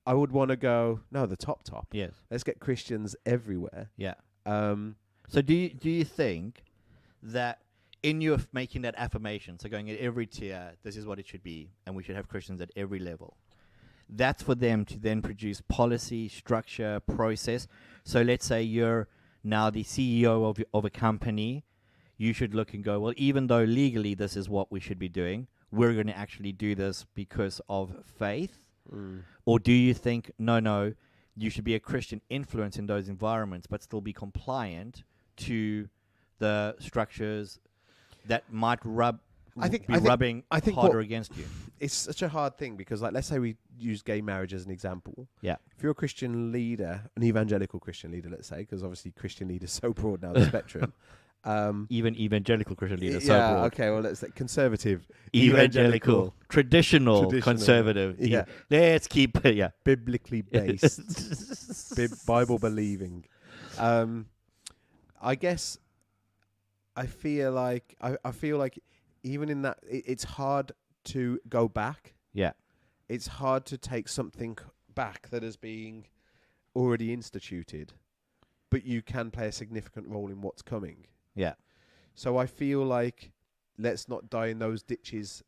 I would want to go, no, the top.
Yes.
Let's get Christians everywhere.
Yeah.
Um,
So do you think that in you making that affirmation, so going at every tier, this is what it should be, and we should have Christians at every level, that's for them to then produce policy, structure, process. So let's say you're now the CEO of a company, you should look and go, well, even though legally this is what we should be doing, we're going to actually do this because of faith? Or do you think, no, you should be a Christian influence in those environments, but still be compliant to the structures that might rubbing harder against you?
It's such a hard thing because, let's say we use gay marriage as an example.
Yeah.
If you're a Christian leader, an evangelical Christian leader, let's say, because obviously Christian leader is so broad now, the spectrum.
Even evangelical Christian leaders,
Yeah,
so broad.
okay, well, let's say conservative,
Evangelical, traditional, conservative.
Yeah.
Let's keep,
biblically based, Bible believing. I guess I feel like even in that, it's hard to go back.
Yeah.
It's hard to take something back that is being already instituted, but you can play a significant role in what's coming.
Yeah.
So I feel like let's not die in those ditches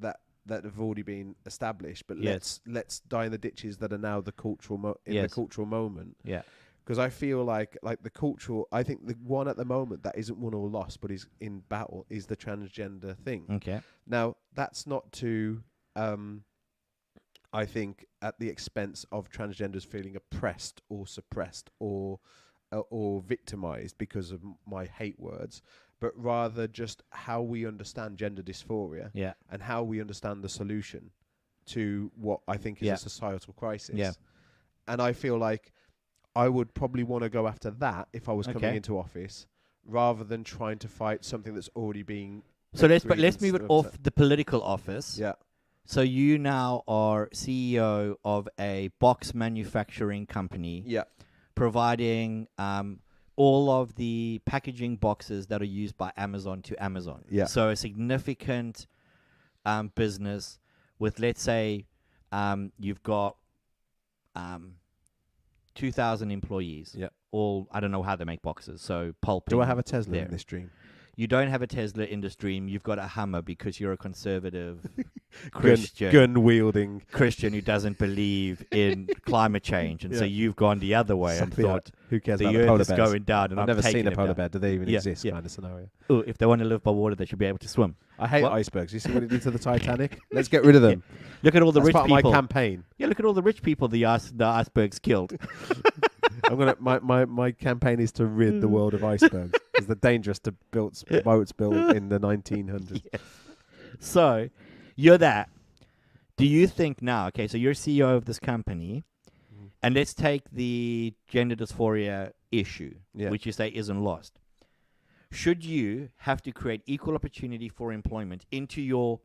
that have already been established, but let's die in the ditches that are now the cultural the cultural moment.
Yeah.
Because I feel like the cultural, I think the one at the moment that isn't won or lost, but is in battle, is the transgender thing.
Okay.
Now, that's not to, I think, at the expense of transgenders feeling oppressed or suppressed or victimized because of my hate words, but rather just how we understand gender dysphoria
Yeah.
and how we understand the solution to what I think is
Yeah.
a societal crisis.
Yeah.
And I feel like I would probably want to go after that if I was coming
Okay.
into office, rather than trying to fight something that's already being.
So let's
agreed
move it
and
off
stuff.
the political office.
Yeah.
So you now are CEO of a box manufacturing company,
Yeah.
providing all of the packaging boxes that are used by Amazon to Amazon.
Yeah.
So a significant business with, let's say, you've got 2,000 employees.
Yeah.
All, I don't know how they make boxes. So pulping.
Do I have a Tesla
there.
in this dream?
You don't have a Tesla in this dream. You've got a Hummer because you're a conservative Christian.
Gun wielding.
Christian who doesn't believe in climate change, and so
Yeah.
you've gone the other way and
Something like,
thought
who cares
the
about the
earth
polar
is
bears?
going down, and
I've
I'm
never
taking
seen a
them
polar
down.
bear. Do they even
Yeah,
exist?
yeah.
Kind of scenario.
Ooh, if they want to live by water, they should be able to swim.
I hate
What?
icebergs. You see what it did to the Titanic? Let's get rid of them.
Look at all the
That's
rich
part
people.
of my campaign.
Yeah, look at all the rich people the icebergs killed.
My campaign is to rid the world of icebergs because they're dangerous to boats built in the 1900s.
Yes. So, you're that. Do you think now? Okay, so you're CEO of this company, and let's take the gender dysphoria issue,
Yeah.
which you say isn't lost. Should you have to create equal opportunity for employment into your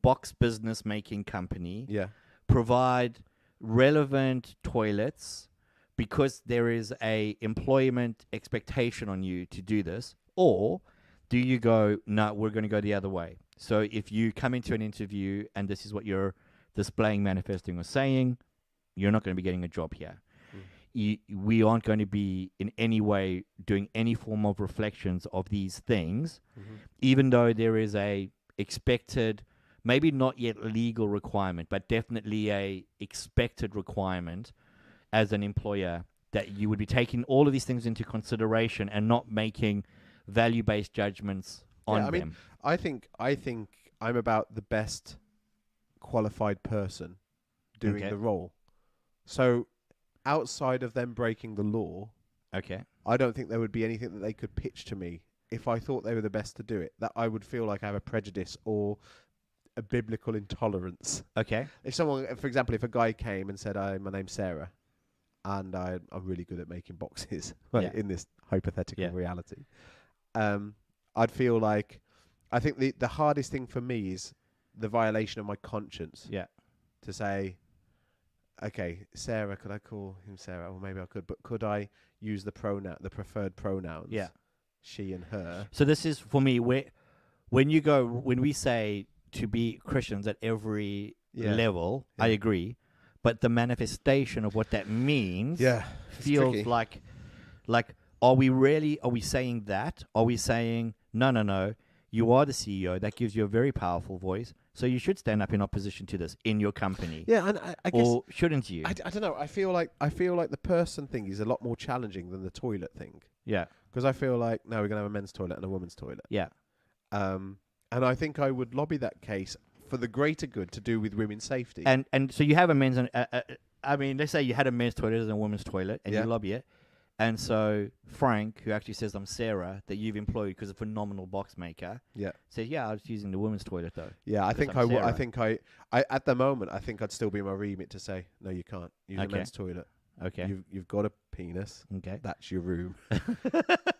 box business making company,
Yeah.
provide relevant toilets because there is a employment expectation on you to do this, or do you go, no, we're going to go the other way? So if you come into an interview and this is what you're displaying, manifesting, or saying, you're not going to be getting a job here. We aren't going to be in any way doing any form of reflections of these things, even though there is a expected, maybe not yet legal requirement, but definitely a expected requirement as an employer that you would be taking all of these things into consideration and not making value-based judgments on
I mean,
them.
I think I'm about the best qualified person doing
Okay.
the role. So outside of them breaking the law,
Okay.
I don't think there would be anything that they could pitch to me if I thought they were the best to do it, that I would feel like I have a prejudice or a biblical intolerance.
Okay.
If someone, for example, if a guy came and said, my name's Sarah, and I'm really good at making boxes,
Yeah.
in this hypothetical
Yeah.
reality, I'd feel like, I think the hardest thing for me is the violation of my conscience.
Yeah.
To say, okay, Sarah, could I call him Sarah? Or maybe I could, but could I use the preferred pronouns?
Yeah.
She and her.
So this is for me where when we say to be Christians at every
Yeah.
level,
Yeah.
I agree, but the manifestation of what that means
Yeah. it's
feels
tricky.
like are we saying that? Are we saying no, you are the CEO, that gives you a very powerful voice, so you should stand up in opposition to this in your company.
Yeah, and I guess
Or shouldn't you?
I don't know. I feel like the person thing is a lot more challenging than the toilet thing,
Yeah.
because I feel like no, we're gonna have a men's toilet and a women's toilet.
Yeah.
And I think I would lobby that case for the greater good to do with women's safety.
And so you have a men's and I mean, let's say you had a men's toilet and a women's toilet, and
Yeah.
you lobby it. And so Frank, who actually says I'm Sarah, that you've employed because a phenomenal box maker,
Yeah.
says, yeah, I was using the women's toilet though.
Yeah, I
Because
think
I'm
I would. I
Sarah.
think I at the moment I think I'd still be in my remit to say no, you can't use a
Okay.
men's toilet.
Okay.
You've got a penis.
Okay.
That's your room.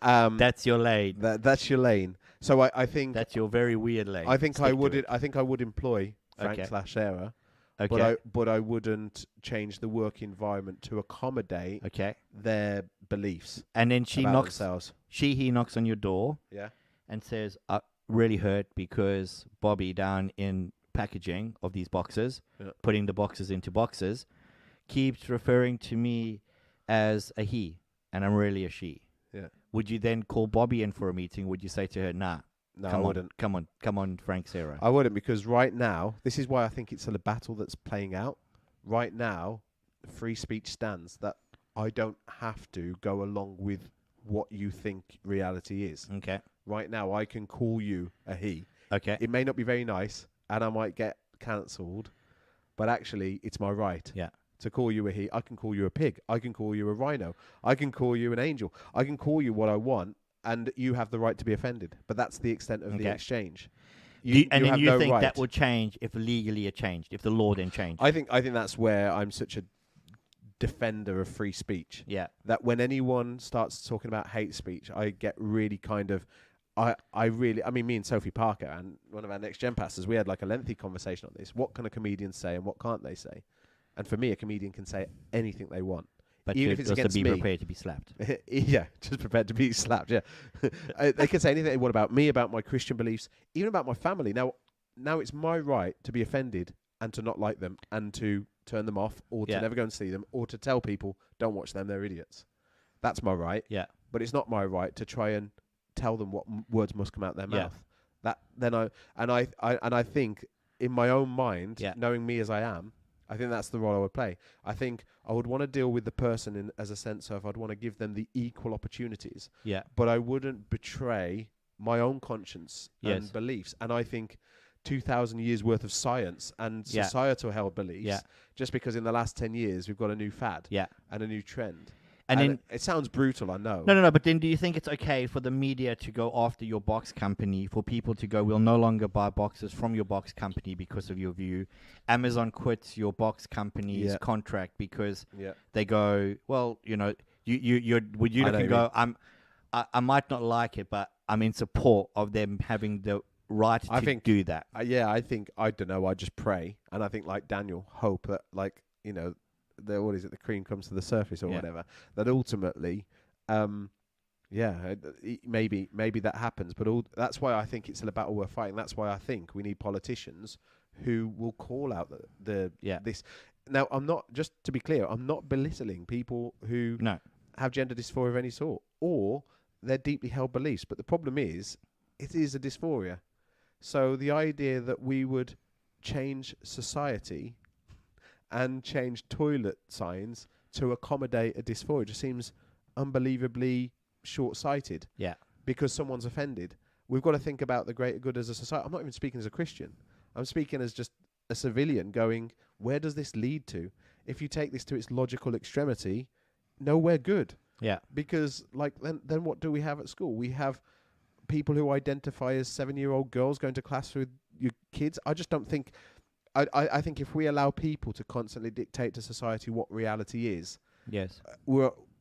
That's your lane.
That's your lane. So I think
That's your very weird lane.
I think I
Stick to
would
it.
I think I would employ Frank
Okay.
/ Sarah,
Okay.
but I wouldn't change the work environment to accommodate
Okay.
their beliefs
And then
about themselves.
he knocks on your door
Yeah.
and says, really hurt because Bobby down in packaging of these boxes,
Yeah.
putting the boxes into boxes, keeps referring to me as a he, and I'm really a she.
Yeah.
Would you then call Bobby in for a meeting? Would you say to her, nah,
No,
come
I
on,
wouldn't.
come on, Frank, Sarah.
I wouldn't, because right now, this is why I think it's a battle that's playing out. Right now, free speech stands that I don't have to go along with what you think reality is.
Okay.
Right now, I can call you a he.
Okay.
It may not be very nice, and I might get cancelled, but actually, it's my right.
Yeah.
To call you a he. I can call you a pig. I can call you a rhino. I can call you an angel. I can call you what I want, and you have the right to be offended. But that's the extent of the
Okay.
exchange.
And then
have
you
no
think
right.
that will change if legally it changed, if the law then changed?
I think that's where I'm such a defender of free speech.
Yeah.
That when anyone starts talking about hate speech, I get really kind of, I mean, me and Sophie Parker and one of our next gen pastors, we had like a lengthy conversation on this. What can a comedian say and what can't they say? And for me, a comedian can say anything they want.
But
even
you
if it's
also
against
be
me.
prepared to be slapped.
Yeah, just prepared to be slapped. Yeah, they can say anything they want about me, about my Christian beliefs, even about my family. Now it's my right to be offended and to not like them and to turn them off or to never go and see them or to tell people don't watch them, they're idiots. That's my right.
Yeah.
But it's not my right to try and tell them what words must come out their mouth. That then I think in my own mind, knowing me as I am, I think that's the role I would play. I think I would want to deal with the person as a sense of I'd want to give them the equal opportunities.
Yeah.
But I wouldn't betray my own conscience and beliefs. And I think 2,000 years worth of science and societal held beliefs, just because in the last 10 years we've got a new fad and a new trend.
And then
it sounds brutal, I know.
No. But then, do you think it's okay for the media to go after your box company, for people to go, we'll no longer buy boxes from your box company because of your view? Amazon quits your box company's contract because they go, well, you know, you can go, I might not like it, but I'm in support of them having the right to do that.
I think I don't know. I just pray, and I think like Daniel, hope that like you know. What is it? The cream comes to the surface, or whatever. That ultimately, maybe that happens. But that's why I think it's a battle worth fighting. That's why I think we need politicians who will call out this. Now, I'm not, just to be clear, I'm not belittling people who have gender dysphoria of any sort or their deeply held beliefs. But the problem is, it is a dysphoria. So the idea that we would change society and change toilet signs to accommodate a dysphoria just seems unbelievably short-sighted.
Yeah.
Because someone's offended. We've got to think about the greater good as a society. I'm not even speaking as a Christian. I'm speaking as just a civilian going, where does this lead to? If you take this to its logical extremity, nowhere good.
Yeah.
Because like then what do we have at school? We have people who identify as 7-year-old girls going to class with your kids. I just don't think... I think if we allow people to constantly dictate to society what reality is,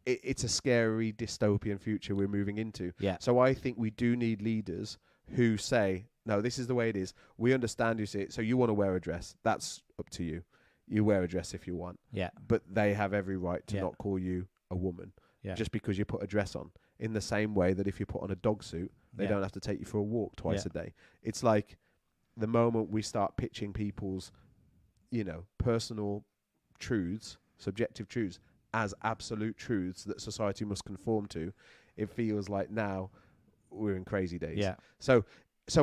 it's a scary dystopian future we're moving into.
Yeah.
So I think we do need leaders who say, no, this is the way it is. We understand you see it. So you want to wear a dress. That's up to you. You wear a dress if you want.
Yeah.
But they have every right to not call you a woman just because you put a dress on. In the same way that if you put on a dog suit, they don't have to take you for a walk twice a day. It's like... the moment we start pitching people's, personal truths, subjective truths, as absolute truths that society must conform to, it feels like now we're in crazy days.
Yeah.
So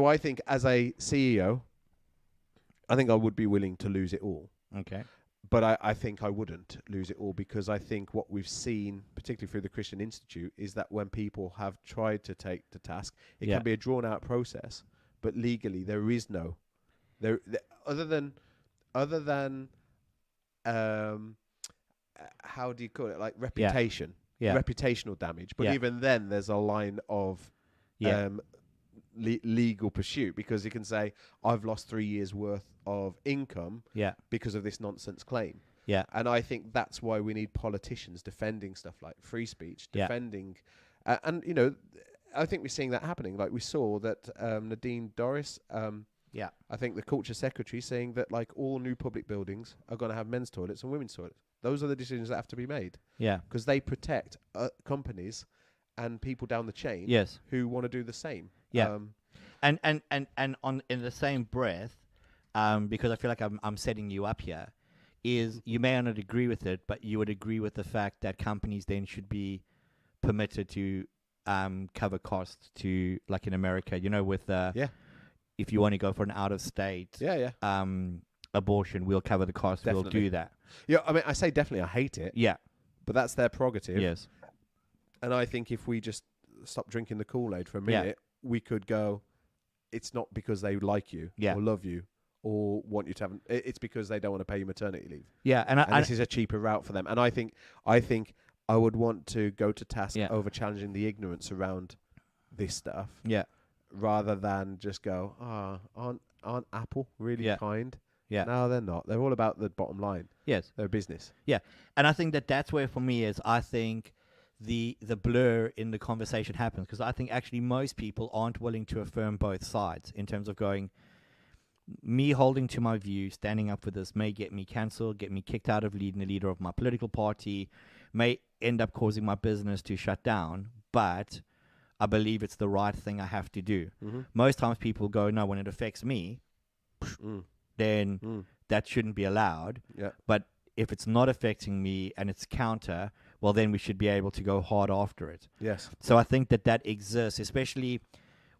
I think as a CEO, I think I would be willing to lose it all.
Okay.
But I think I wouldn't lose it all because I think what we've seen, particularly through the Christian Institute, is that when people have tried to take to task, it can be a drawn-out process. But legally, there is no, other than, how do you call it? Like reputation, reputational damage. But even then, there's a line of legal pursuit because you can say, I've lost 3 years worth of income because of this nonsense claim.
Yeah.
And I think that's why we need politicians defending stuff like free speech, defending, I think we're seeing that happening. Like we saw that Nadine Dorris, I think the culture secretary, saying that like all new public buildings are going to have men's toilets and women's toilets. Those are the decisions that have to be made. Yeah, because they protect companies and people down the chain.
Yes,
who want to do the same.
Yeah, and on in the same breath, because I feel like I'm setting you up here, is you may not agree with it, but you would agree with the fact that companies then should be permitted to cover costs to, like in America, with if you want to go for an out of state abortion, we'll cover the cost. Definitely. We'll do that.
Yeah, I mean, I say definitely. I hate it. Yeah, but that's their prerogative.
Yes,
and I think if we just stop drinking the Kool-Aid for a minute, we could go. It's not because they like you or love you or want you to have. It's because they don't want to pay you maternity leave.
Yeah, and
this is a cheaper route for them. And I think I would want to go to task over challenging the ignorance around this stuff,
rather
than just go, aren't Apple really kind?
Yeah.
No, they're not. They're all about the bottom line.
Yes.
They're a business.
Yeah. And I think that's where for me is I think the blur in the conversation happens because I think actually most people aren't willing to affirm both sides in terms of going, me holding to my view, standing up for this may get me cancelled, get me kicked out of leading the leader of my political party, may end up causing my business to shut down, but I believe it's the right thing I have to do.
Mm-hmm.
Most times people go, no, when it affects me, then that shouldn't be allowed.
Yeah.
But if it's not affecting me and it's counter, well, then we should be able to go hard after it.
Yes.
So I think that exists, especially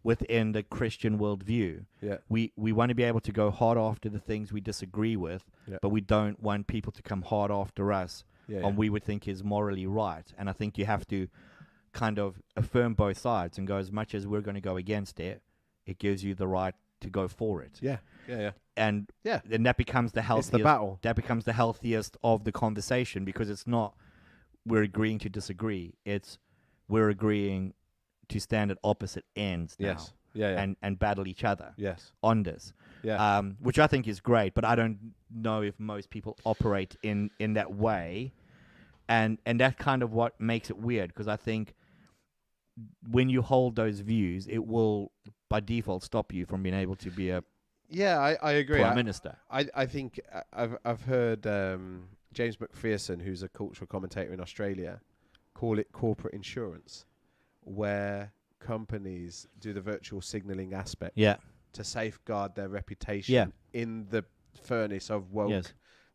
within the Christian worldview.
Yeah.
We want to be able to go hard after the things we disagree with, but we don't want people to come hard after us on we would think is morally right. And I think you have to kind of affirm both sides and go, as much as we're going to go against it, it gives you the right to go for it.
Yeah. Yeah. Yeah.
And that becomes the healthiest.
It's the battle.
That becomes the healthiest of the conversation because it's not we're agreeing to disagree. It's we're agreeing to stand at opposite ends now.
Yes. Yeah.
And battle each other.
Yes.
On this.
Yeah.
Which I think is great, but I don't know if most people operate in that way. And that's kind of what makes it weird because I think when you hold those views, it will by default stop you from being able to be a
I agree.
prime minister.
I think I've heard James McPherson, who's a cultural commentator in Australia, call it corporate insurance, where companies do the virtual signaling aspect to safeguard their reputation in the furnace of woke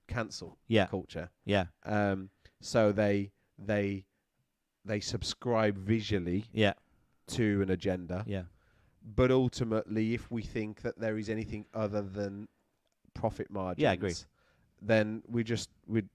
cancel culture.
Yeah.
So they subscribe visually to an agenda.
Yeah.
But ultimately, if we think that there is anything other than profit margins, then we're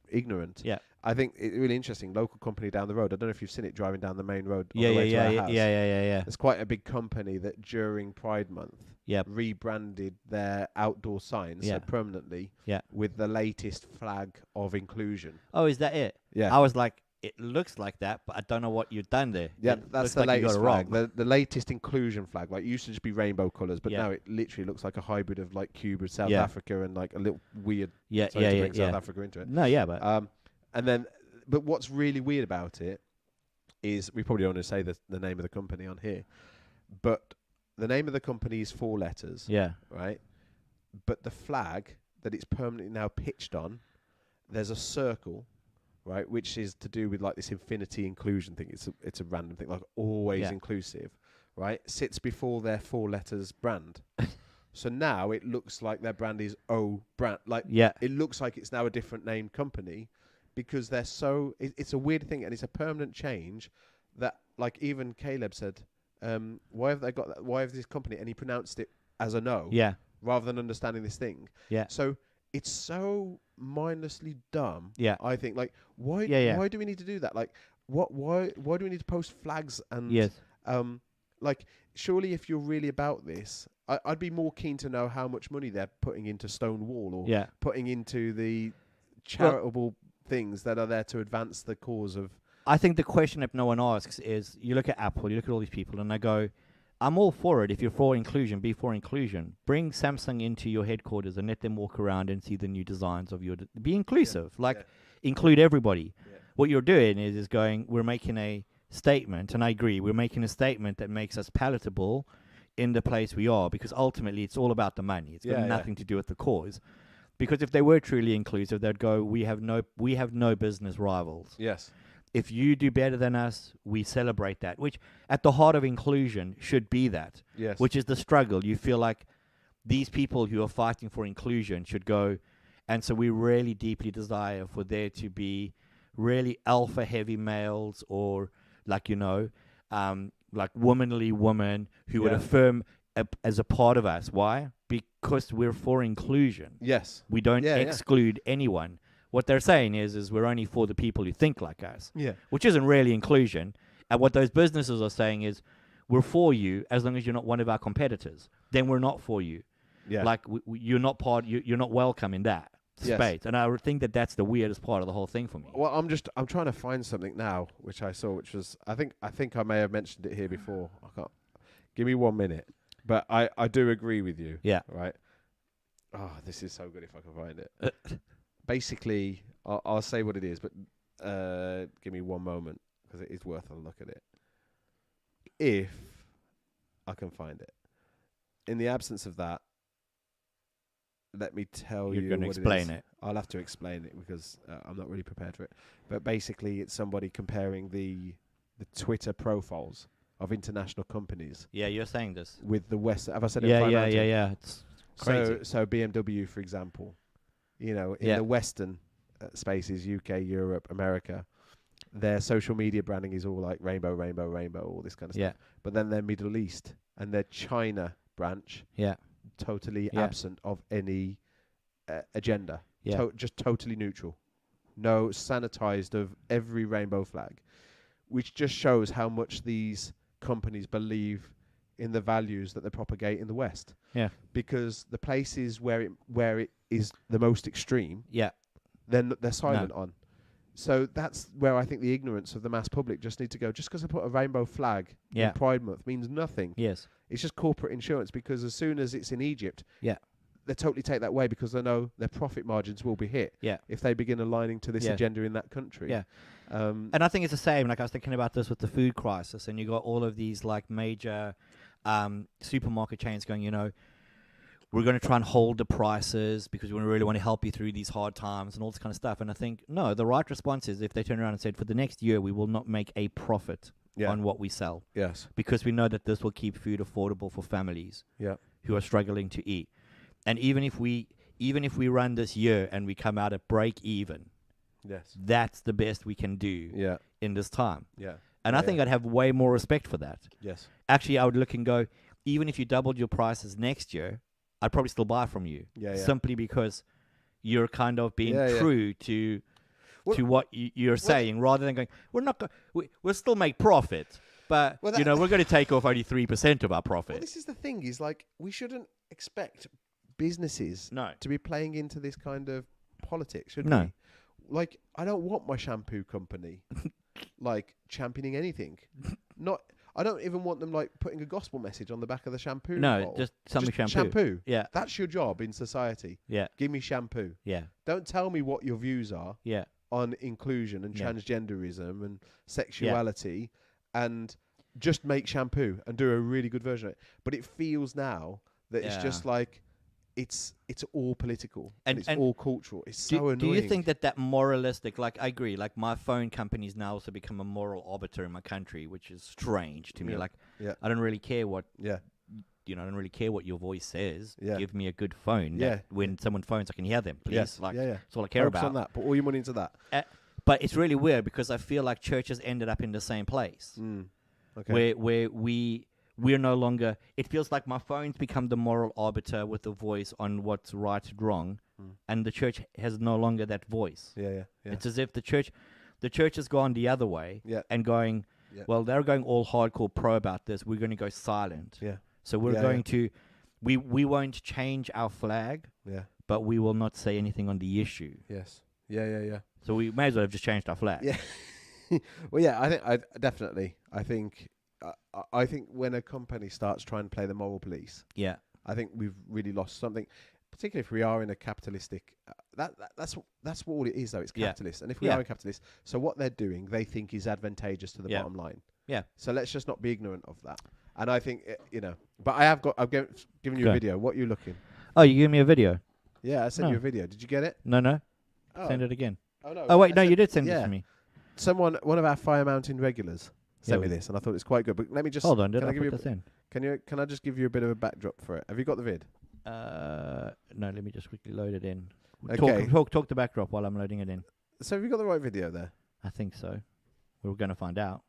ignorant.
Yeah.
I think it's really interesting. Local company down the road. I don't know if you've seen it driving down the main road.
Yeah.
Yeah. There's quite a big company that during Pride Month rebranded their outdoor signs permanently with the latest flag of inclusion.
Oh, is that it?
Yeah.
I was like, it looks like that, but I don't know what you've done there.
Yeah,
it
that's
looks
the
like
latest
you got it
flag.
wrong.
The latest inclusion flag. Like, it used to just be rainbow colours, but now it literally looks like a hybrid of like Cuba, South Africa, and like a little weird. To bring South Africa into it.
No, but
and then, but what's really weird about it is we probably don't want to say the name of the company on here, but the name of the company is 4 letters.
Yeah.
Right. But the flag that it's permanently now pitched on, there's a circle. Right, which is to do with like this infinity inclusion thing. It's a random thing, like always inclusive. Right, sits before their 4 letters brand. So now it looks like their brand is brand. Like it looks like it's now a different named company because they're so. It's a weird thing, and it's a permanent change. That like even Caleb said, why have they got that? Why have this company? And he pronounced it as a no.
Yeah.
Rather than understanding this thing.
Yeah.
So it's so mindlessly dumb.
Yeah.
I think like why do we need to do that? Like why do we need to post flags and like surely if you're really about this, I'd be more keen to know how much money they're putting into Stonewall or putting into the charitable things that are there to advance the cause of.
I think the question that no one asks is you look at Apple, you look at all these people and they go, I'm all for it. If you're for inclusion, be for inclusion. Bring Samsung into your headquarters and let them walk around and see the new designs of your... Be inclusive. Include everybody. Yeah. What you're doing is going, we're making a statement, and I agree, we're making a statement that makes us palatable in the place we are, because ultimately it's all about the money. It's got nothing to do with the cause. Because if they were truly inclusive, they'd go, we have no business rivals.
Yes.
If you do better than us, we celebrate that, which at the heart of inclusion should be that, which is the struggle. You feel like these people who are fighting for inclusion should go, and so we really deeply desire for there to be really alpha heavy males or like womanly women who would affirm as a part of us. Why? Because we're for inclusion.
Yes.
We don't exclude anyone. What they're saying is we're only for the people who think like us, which isn't really inclusion. And what those businesses are saying is we're for you as long as you're not one of our competitors. Then we're not for you. Yeah. Like you're not you're not welcome in that space. And I think that's the weirdest part of the whole thing for me.
Well, I'm trying to find something now, which I saw, which was I think I may have mentioned it here before. I can't. Give me 1 minute. But I do agree with you.
Yeah.
Right. Oh, this is so good if I can find it. Basically, I'll say what it is, but give me 1 moment because it is worth a look at it. If I can find it. In the absence of that, let me tell you.
You're going to
what
explain
it.
it.
I'll have to explain it because I'm not really prepared for it. But basically, it's somebody comparing the Twitter profiles of international companies
Yeah, you're saying this.
with the West. Have I said it?
Yeah,
Fine
yeah,
Mountain?
yeah. It's crazy.
So BMW, for example, in
Yeah.
the Western spaces, UK, Europe, America, their social media branding is all like rainbow, rainbow, rainbow, all this kind of
Yeah.
stuff. But then their Middle East and their China branch,
Yeah.
totally
Yeah.
absent of any agenda.
Yeah.
Just totally neutral. No, sanitized of every rainbow flag, which just shows how much these companies believe in the values that they propagate in the West.
Yeah.
Because the places where it is the most extreme,
Yeah.
then they're silent on. So that's where I think the ignorance of the mass public just need to go. Just because I put a rainbow flag
Yeah.
in Pride Month means nothing.
Yes.
It's just corporate insurance, because as soon as it's in Egypt,
Yeah.
they totally take that way because they know their profit margins will be hit
Yeah.
if they begin aligning to this
Yeah.
agenda in that country.
Yeah.
And
And I think it's the same. Like I was thinking about this with the food crisis, and you got all of these like major supermarket chains going, we're going to try and hold the prices because we really want to help you through these hard times and all this kind of stuff. And I think, no, the right response is if they turn around and said, for the next year, we will not make a profit on what we sell,
yes,
because we know that this will keep food affordable for families
yeah,
who are struggling to eat. And even if we run this year and we come out at break even,
yes,
that's the best we can do
yeah,
in this time.
yeah.
And I think I'd have way more respect for that.
Yes.
Actually, I would look and go, even if you doubled your prices next year, I'd probably still buy from you.
Yeah.
Simply because you're kind of being true to what you're saying, rather than going, we'll still make profit, but we're going to take off only 3% of our profit.
Well, this is the thing, is like, we shouldn't expect businesses
No.
to be playing into this kind of politics, should
No.
we? Like, I don't want my shampoo company like championing anything. I don't even want them like putting a gospel message on the back of the shampoo.
No,
bottle.
just tell me shampoo.
Shampoo.
Yeah.
That's your job in society.
Yeah.
Give me shampoo.
Yeah.
Don't tell me what your views are
Yeah.
on inclusion and
Yeah.
transgenderism and sexuality, and just make shampoo and do a really good version of it. But it feels now that it's just like it's all political and it's all cultural. It's so annoying.
Do you think that moralistic, like, I agree, like my phone company's now also become a moral arbiter in my country, which is strange to me.
Yeah.
Like,
Yeah.
I don't really care what,
Yeah.
I don't really care what your voice says.
Yeah.
Give me a good phone.
Yeah.
That when someone phones, I can hear them, please.
Yes.
Like,
Yeah.
that's all I care
Focus
about.
on that. Put all your money into that.
But it's really weird because I feel like churches ended up in the same place
Okay.
where we're no longer. It feels like my phone's become the moral arbiter with the voice on what's right and wrong, and the church has no longer that voice.
Yeah.
It's as if the church has gone the other way and going, well, they're going all hardcore pro about this. We're going to go silent.
Yeah.
So we're going to, we won't change our flag,
Yeah.
but we will not say anything on the issue.
Yes. Yeah.
So we may as well have just changed our flag.
Yeah. Well, yeah. I think when a company starts trying to play the moral police,
Yeah.
I think we've really lost something. Particularly if we are in a capitalistic, that's what all it is, though. It's capitalist, and if we are a capitalist, so what they're doing, they think is advantageous to the bottom line.
Yeah.
So let's just not be ignorant of that. And I think but I've given you a video. What are you looking?
Oh, you gave me a video?
Yeah, I sent
No.
you a video. Did you get it?
No.
Oh.
Send it again.
Oh no.
Oh, wait,
I
no,
sent-
you did send it to me.
One of our Fire Mountain regulars sent me
we-
this, and I thought it's quite good. But let me just
Hold on, did
can
I
give you
put this in?
Can I just give you a bit of a backdrop for it? Have you got the vid?
No, let me just quickly load it in.
Okay.
Talk the backdrop while I'm loading it in.
So have you got the right video there?
I think so. We're going to find out.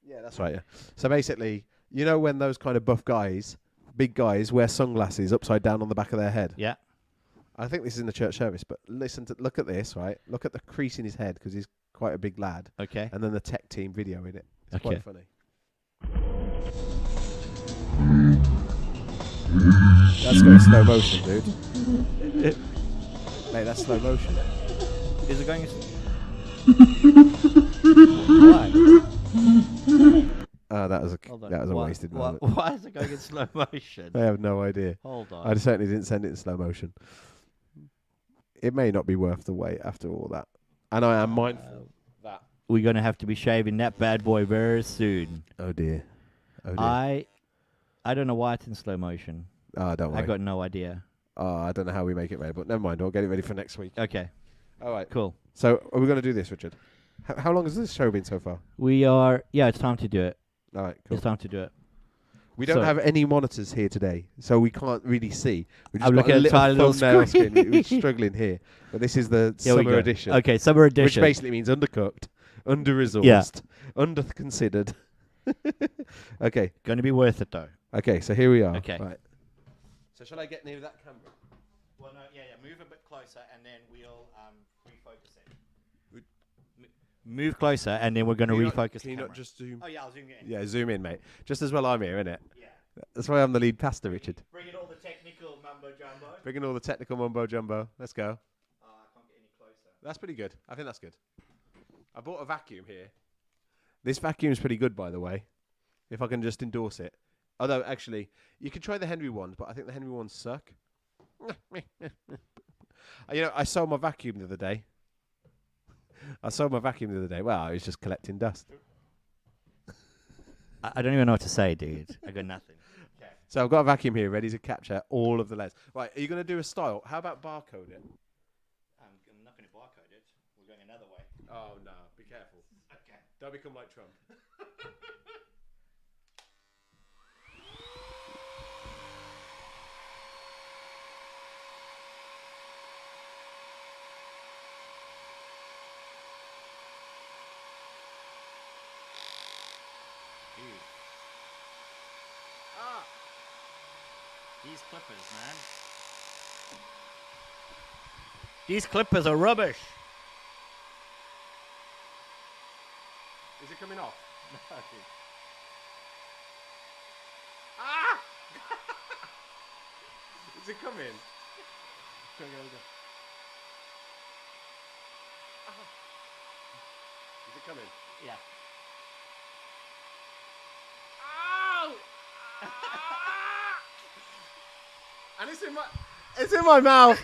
Yeah, that's right. Yeah. So basically, when those kind of buff guys, big guys, wear sunglasses upside down on the back of their head.
Yeah.
I think this is in the church service, but look at this, right? Look at the crease in his head because he's quite a big lad.
Okay.
And then the tech team video in it. It's
Okay.
quite funny. That's going slow motion, dude. Mate, that's slow motion.
Is it going? Why?
Oh, that was
Hold on.
that was a
Why-
wasted
why,
moment.
Why is it going in slow motion?
I have no idea.
Hold on.
I certainly didn't send it in slow motion. It may not be worth the wait after all that. And I am mindful that.
We're going to have to be shaving that bad boy very soon.
Oh dear. Oh dear.
I don't know why it's in slow motion.
Don't worry.
I got no idea.
I don't know how we make it ready, but never mind. I'll get it ready for next week.
Okay,
All right.
cool.
So are we going to do this, Richard? How long has this show been so far?
We are... Yeah, it's time to do it.
All right, cool.
It's time to do it.
We don't
So-
have any monitors here today, so we can't really see. We just
I'm
got
looking
a
at a
little
tiny little
thumbnail
screen.
screen. We're struggling here. But this is the
Here we
summer
go.
edition.
Okay, summer
Which
edition.
basically means undercooked, under-resourced, under-considered. Okay.
Going to be worth it, though.
Okay, so here we are.
Okay.
Right. So shall I get near that camera?
Well, no, yeah. Move a bit closer, and then we'll refocus it. Move closer, and then we're going to refocus
Can
the
you
camera.
not just zoom?
Oh, yeah, I'll zoom you in.
Yeah, zoom in, mate. Just as well I'm here, innit?
Yeah.
That's why I'm the lead pastor, Richard.
Bring in all the technical mumbo-jumbo.
Bringing all the technical mumbo-jumbo. Let's go.
I can't get any closer.
That's pretty good. I think that's good. I bought a vacuum here. This vacuum's pretty good, by the way. If I can just endorse it. Although, actually, you could try the Henry ones, but I think the Henry ones suck. I sold my vacuum the other day. Well, I was just collecting dust.
I don't even know what to say, dude. I got nothing. Okay.
So I've got a vacuum here ready to capture all of the layers. Right, are you going to do a style? How about barcode it?
I'm not going to barcode it. We're going another way.
Oh, no. Be careful.
Okay.
Don't become like Trump.
These clippers, man. These clippers are rubbish.
Is it coming off?
No.
Ah! Is it coming? Go. Is it coming?
Yeah.
Ow! And it's in my mouth.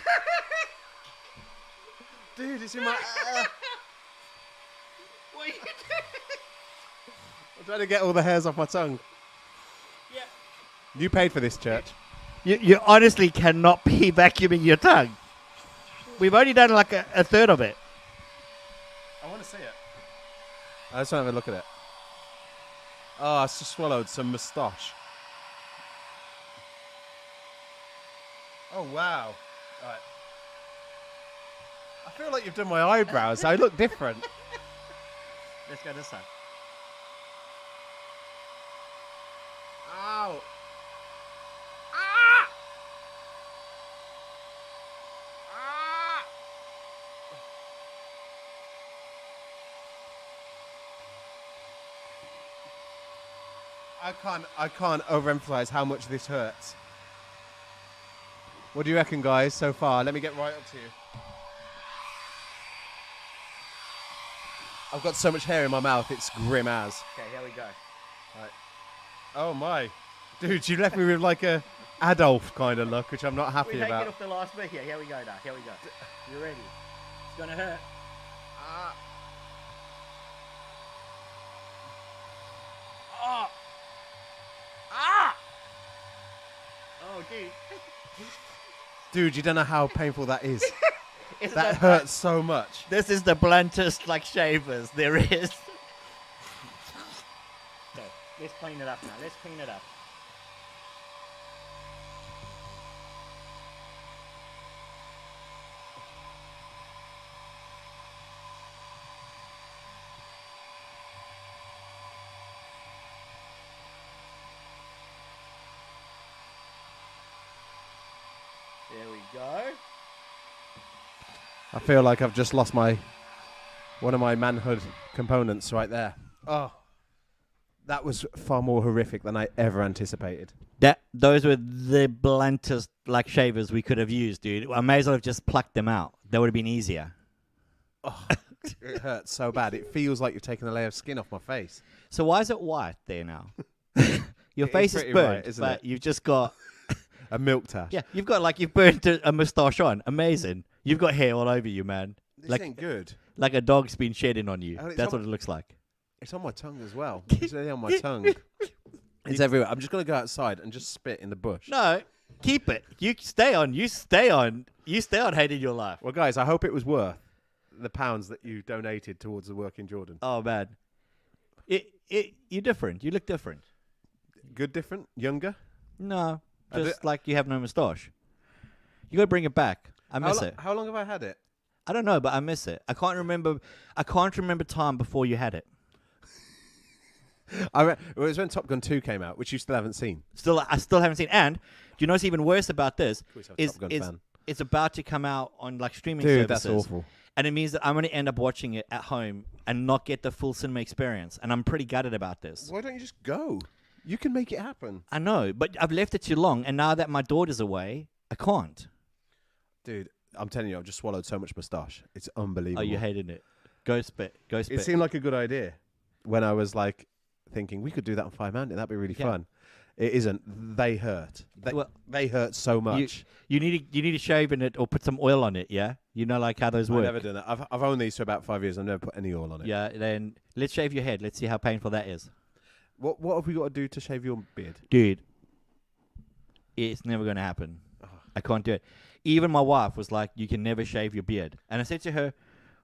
Dude, it's in my
What are you doing?
I'm trying to get all the hairs off my tongue.
Yeah.
You paid for this, church.
You honestly cannot be vacuuming your tongue. We've only done like a third of it.
I want to see it. I just want to have a look at it. Oh, I just swallowed some moustache. Oh, wow. All right. I feel like you've done my eyebrows. I look different.
Let's go this side.
Ow. Ah! Ah! I can't overemphasize how much this hurts. What do you reckon, guys, so far? Let me get right up to you. I've got so much hair in my mouth, it's grim as.
Okay, here we go.
Right. Oh my. Dude, you left me with like a Adolf kind of look, which I'm not happy
We're taking
about.
off the last bit here. Here we go now. Here we go. You ready? It's gonna hurt.
Ah.
Oh. Ah. Oh, dude.
Dude, you don't know how painful that is.
Isn't
That hurts so much.
This is the bluntest like shavers there is. Okay, let's clean it up now. Let's clean it up. There we go.
I feel like I've just lost one of my manhood components right there. Oh. That was far more horrific than I ever anticipated.
Those were the bluntest like shavers we could have used, dude. I may as well have just plucked them out. That would have been easier.
Oh, It hurts so bad. It feels like you've taken a layer of skin off my face.
So why is it white there now? Your
It
face
is
is
pretty
burnt,
white, isn't
but
it?
you've just got
A milk tash.
yeah, you've burnt a moustache on. Amazing. You've got hair all over you, man.
This
Like
ain't good.
like a dog's been shedding on you.
Oh, it's
That's
on-
what it looks like.
It's on my tongue as well. It's really on my tongue. It's everywhere. I'm just going to go outside and just spit in the bush.
No, keep it. You stay on. You stay on hating your life.
Well, guys, I hope it was worth the pounds that you donated towards the work in Jordan.
Oh man, you're different. You look different.
Good, different, younger.
No,
I
just like you have no moustache. You got to bring it back. I miss it.
How long have I had it?
I don't know, but I miss it. I can't remember time before you had it.
It was when Top Gun 2 came out, which you still haven't seen.
I still haven't seen. And do you know what's even worse about this?
Top
Is
Gun fan.
it's about to come out on like streaming
Dude,
services.
that's awful.
And it means that I'm going to end up watching it at home and not get the full cinema experience. And I'm pretty gutted about this.
Why don't you just go? You can make it happen.
I know, but I've left it too long. And now that my daughter's away, I can't.
Dude, I'm telling you, I've just swallowed so much moustache. It's unbelievable.
Oh, you hated it. Go spit. Go spit.
It seemed like a good idea when I was like thinking we could do that on Fire Mountain. That'd be really fun. It isn't. They hurt. They hurt so much.
You need to shave in it or put some oil on it, yeah? You know like how those work.
I've never done that. I've owned these for about 5 years. I've never put any oil on it.
Yeah, then let's shave your head. Let's see how painful that is.
What have we got to do to shave your beard?
Dude, it's never going to happen. I can't do it. Even my wife was like, you can never shave your beard. And I said to her,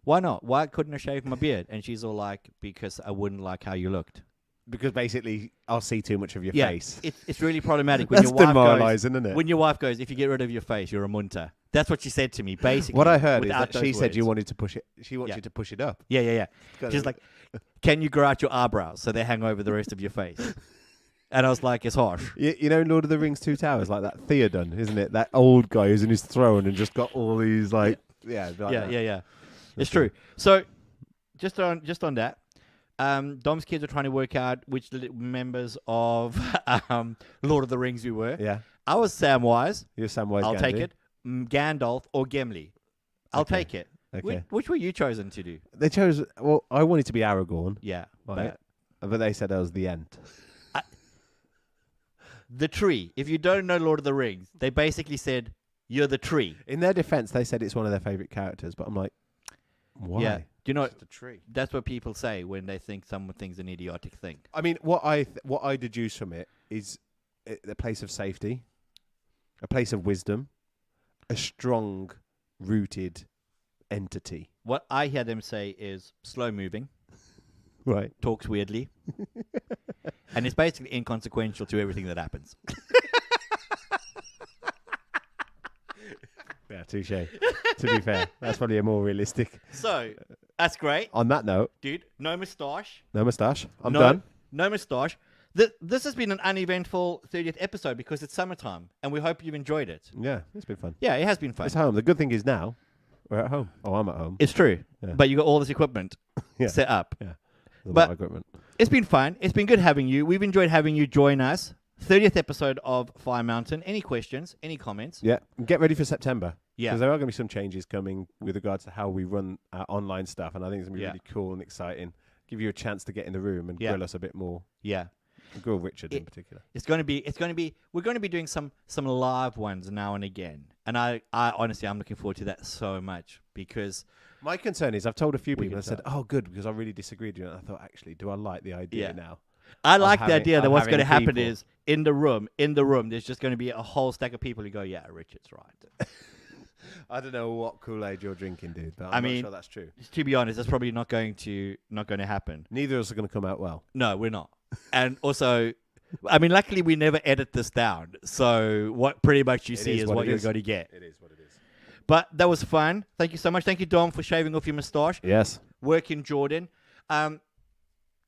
why not? Why couldn't I shave my beard? And she's all like, because I wouldn't like how you looked.
Because basically, I'll see too much of your
Yeah,
face.
it's really problematic. When
That's
your wife
demoralising,
goes,
isn't it?
When your wife goes, if you get rid of your face, you're a munter. That's what she said to me, basically.
What I heard is
without
that she
those
said you
words.
wanted to push it. She wants you to push it up.
Yeah.
Got
She's
it.
like, can you grow out your eyebrows so they hang over the rest of your face? And I was like, it's harsh.
You know, Lord of the Rings 2 Towers, like that Theoden, isn't it? That old guy who's in his throne and just got all these like, yeah.
It's true. So, just on that, Dom's kids are trying to work out which members of Lord of the Rings we were.
Yeah.
I was Samwise.
You're Samwise
I'll
Gamgee.
take it. Gandalf or Gimli. I'll
Okay.
take it.
Okay.
Which were you chosen to do?
They chose. Well, I wanted to be Aragorn,
Yeah,
right? But they said I was the Ent.
the tree. If you don't know Lord of the Rings, they basically said you're the tree.
In their defense, they said it's one of their favorite characters, but I'm like, why?
Yeah. Do you know
Just a tree.
that's what people say when they think something's an idiotic thing.
I mean, what I deduce from it is a place of safety, a place of wisdom, a strong rooted entity.
What I hear them say is slow moving,
Right.
talks weirdly, and it's basically inconsequential to everything that happens.
Yeah, touche. To be fair, that's probably a more realistic.
So that's great,
On that note,
dude. No moustache.
no moustache. I'm done.
No moustache. This has been an uneventful 30th episode because it's summertime, and we hope you've enjoyed it.
Yeah, it's been fun.
Yeah, it has been fun.
It's home. The good thing is now we're at home. Oh, I'm at home.
It's true,
Yeah.
but you got all this equipment
Yeah.
set up.
Yeah. There's a
But-
lot of equipment.
It's been fun. It's been good having you. We've enjoyed having you join us. 30th episode of Fire Mountain. Any questions? Any comments?
Yeah, get ready for September.
Yeah.
Because there are going to be some changes coming with regards to how we run our online stuff, and I think it's going to be
Yeah.
really cool and exciting. Give you a chance to get in the room and
Yeah.
grill us a bit more.
Yeah.
Grill Richard in particular.
It's going to be we're going to be doing some live ones now and again. And I honestly I'm looking forward to that so much because
My concern is I've told a few
We
people, I
can
said, oh, good, because I really disagreed with you. And I thought, actually, do I like the idea
Yeah.
now?
I like the
having-
idea that
of
what's going to
having
happen
people.
is in the room there's just going to be a whole stack of people who go, yeah, Richard's right.
I don't know what Kool-Aid you're drinking, dude, but
I
I'm
mean-
not sure that's true.
To be honest, that's probably not going to happen.
Neither of us are going to come out well.
No, we're not. And also, I mean, luckily we never edit this down. So what pretty much you
It
see
is
is
what
what
it
you're
is.
going to get.
It is what it is.
But that was fun. Thank you so much. Thank you, Dom, for shaving off your moustache.
Yes.
Work in Jordan,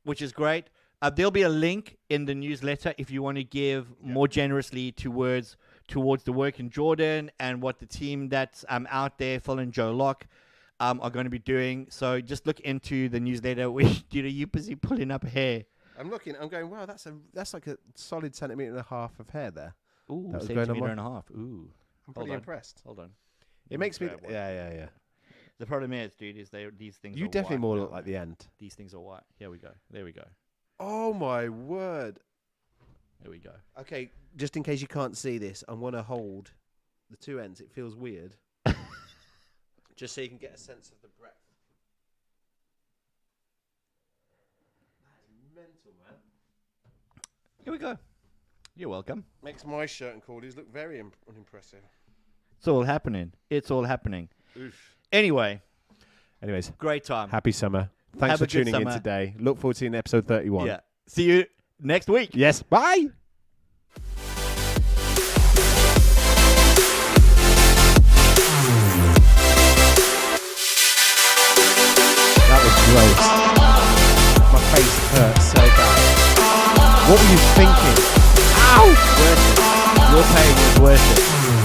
which is great. There'll be a link in the newsletter if you want to give more generously towards the work in Jordan and what the team that's out there, Phil and Joe Locke, are going to be doing. So just look into the newsletter. You're busy pulling up hair.
I'm looking, I'm going, wow, that's like a solid centimetre and a half of hair there.
Ooh,
That was going on
centimeter
my-
and a half. Ooh.
I'm pretty impressed.
Hold on.
It makes me,
grab one.
yeah.
The problem is, dude, is these things.
You
are
definitely
white
more
now,
look like
man.
the end.
These things are white. Here we go. There we go.
Oh my word.
There we go.
Okay, just in case you can't see this, I'm going to hold the two ends. It feels weird. Just so you can get a sense of the breadth. That is mental, man.
Here we go. You're welcome.
Makes my shirt and cordies look very unimpressive.
It's all happening. It's all happening.
Oof.
Anyway,
Anyways,
great time.
happy summer. Thanks
Have
for
a good
tuning in
summer.
today. Look forward to seeing episode 31.
Yeah. See you next week.
Yes, bye. That was gross. My face hurt so bad. What were you thinking? Ow!
Worth it. Your pain was worth it.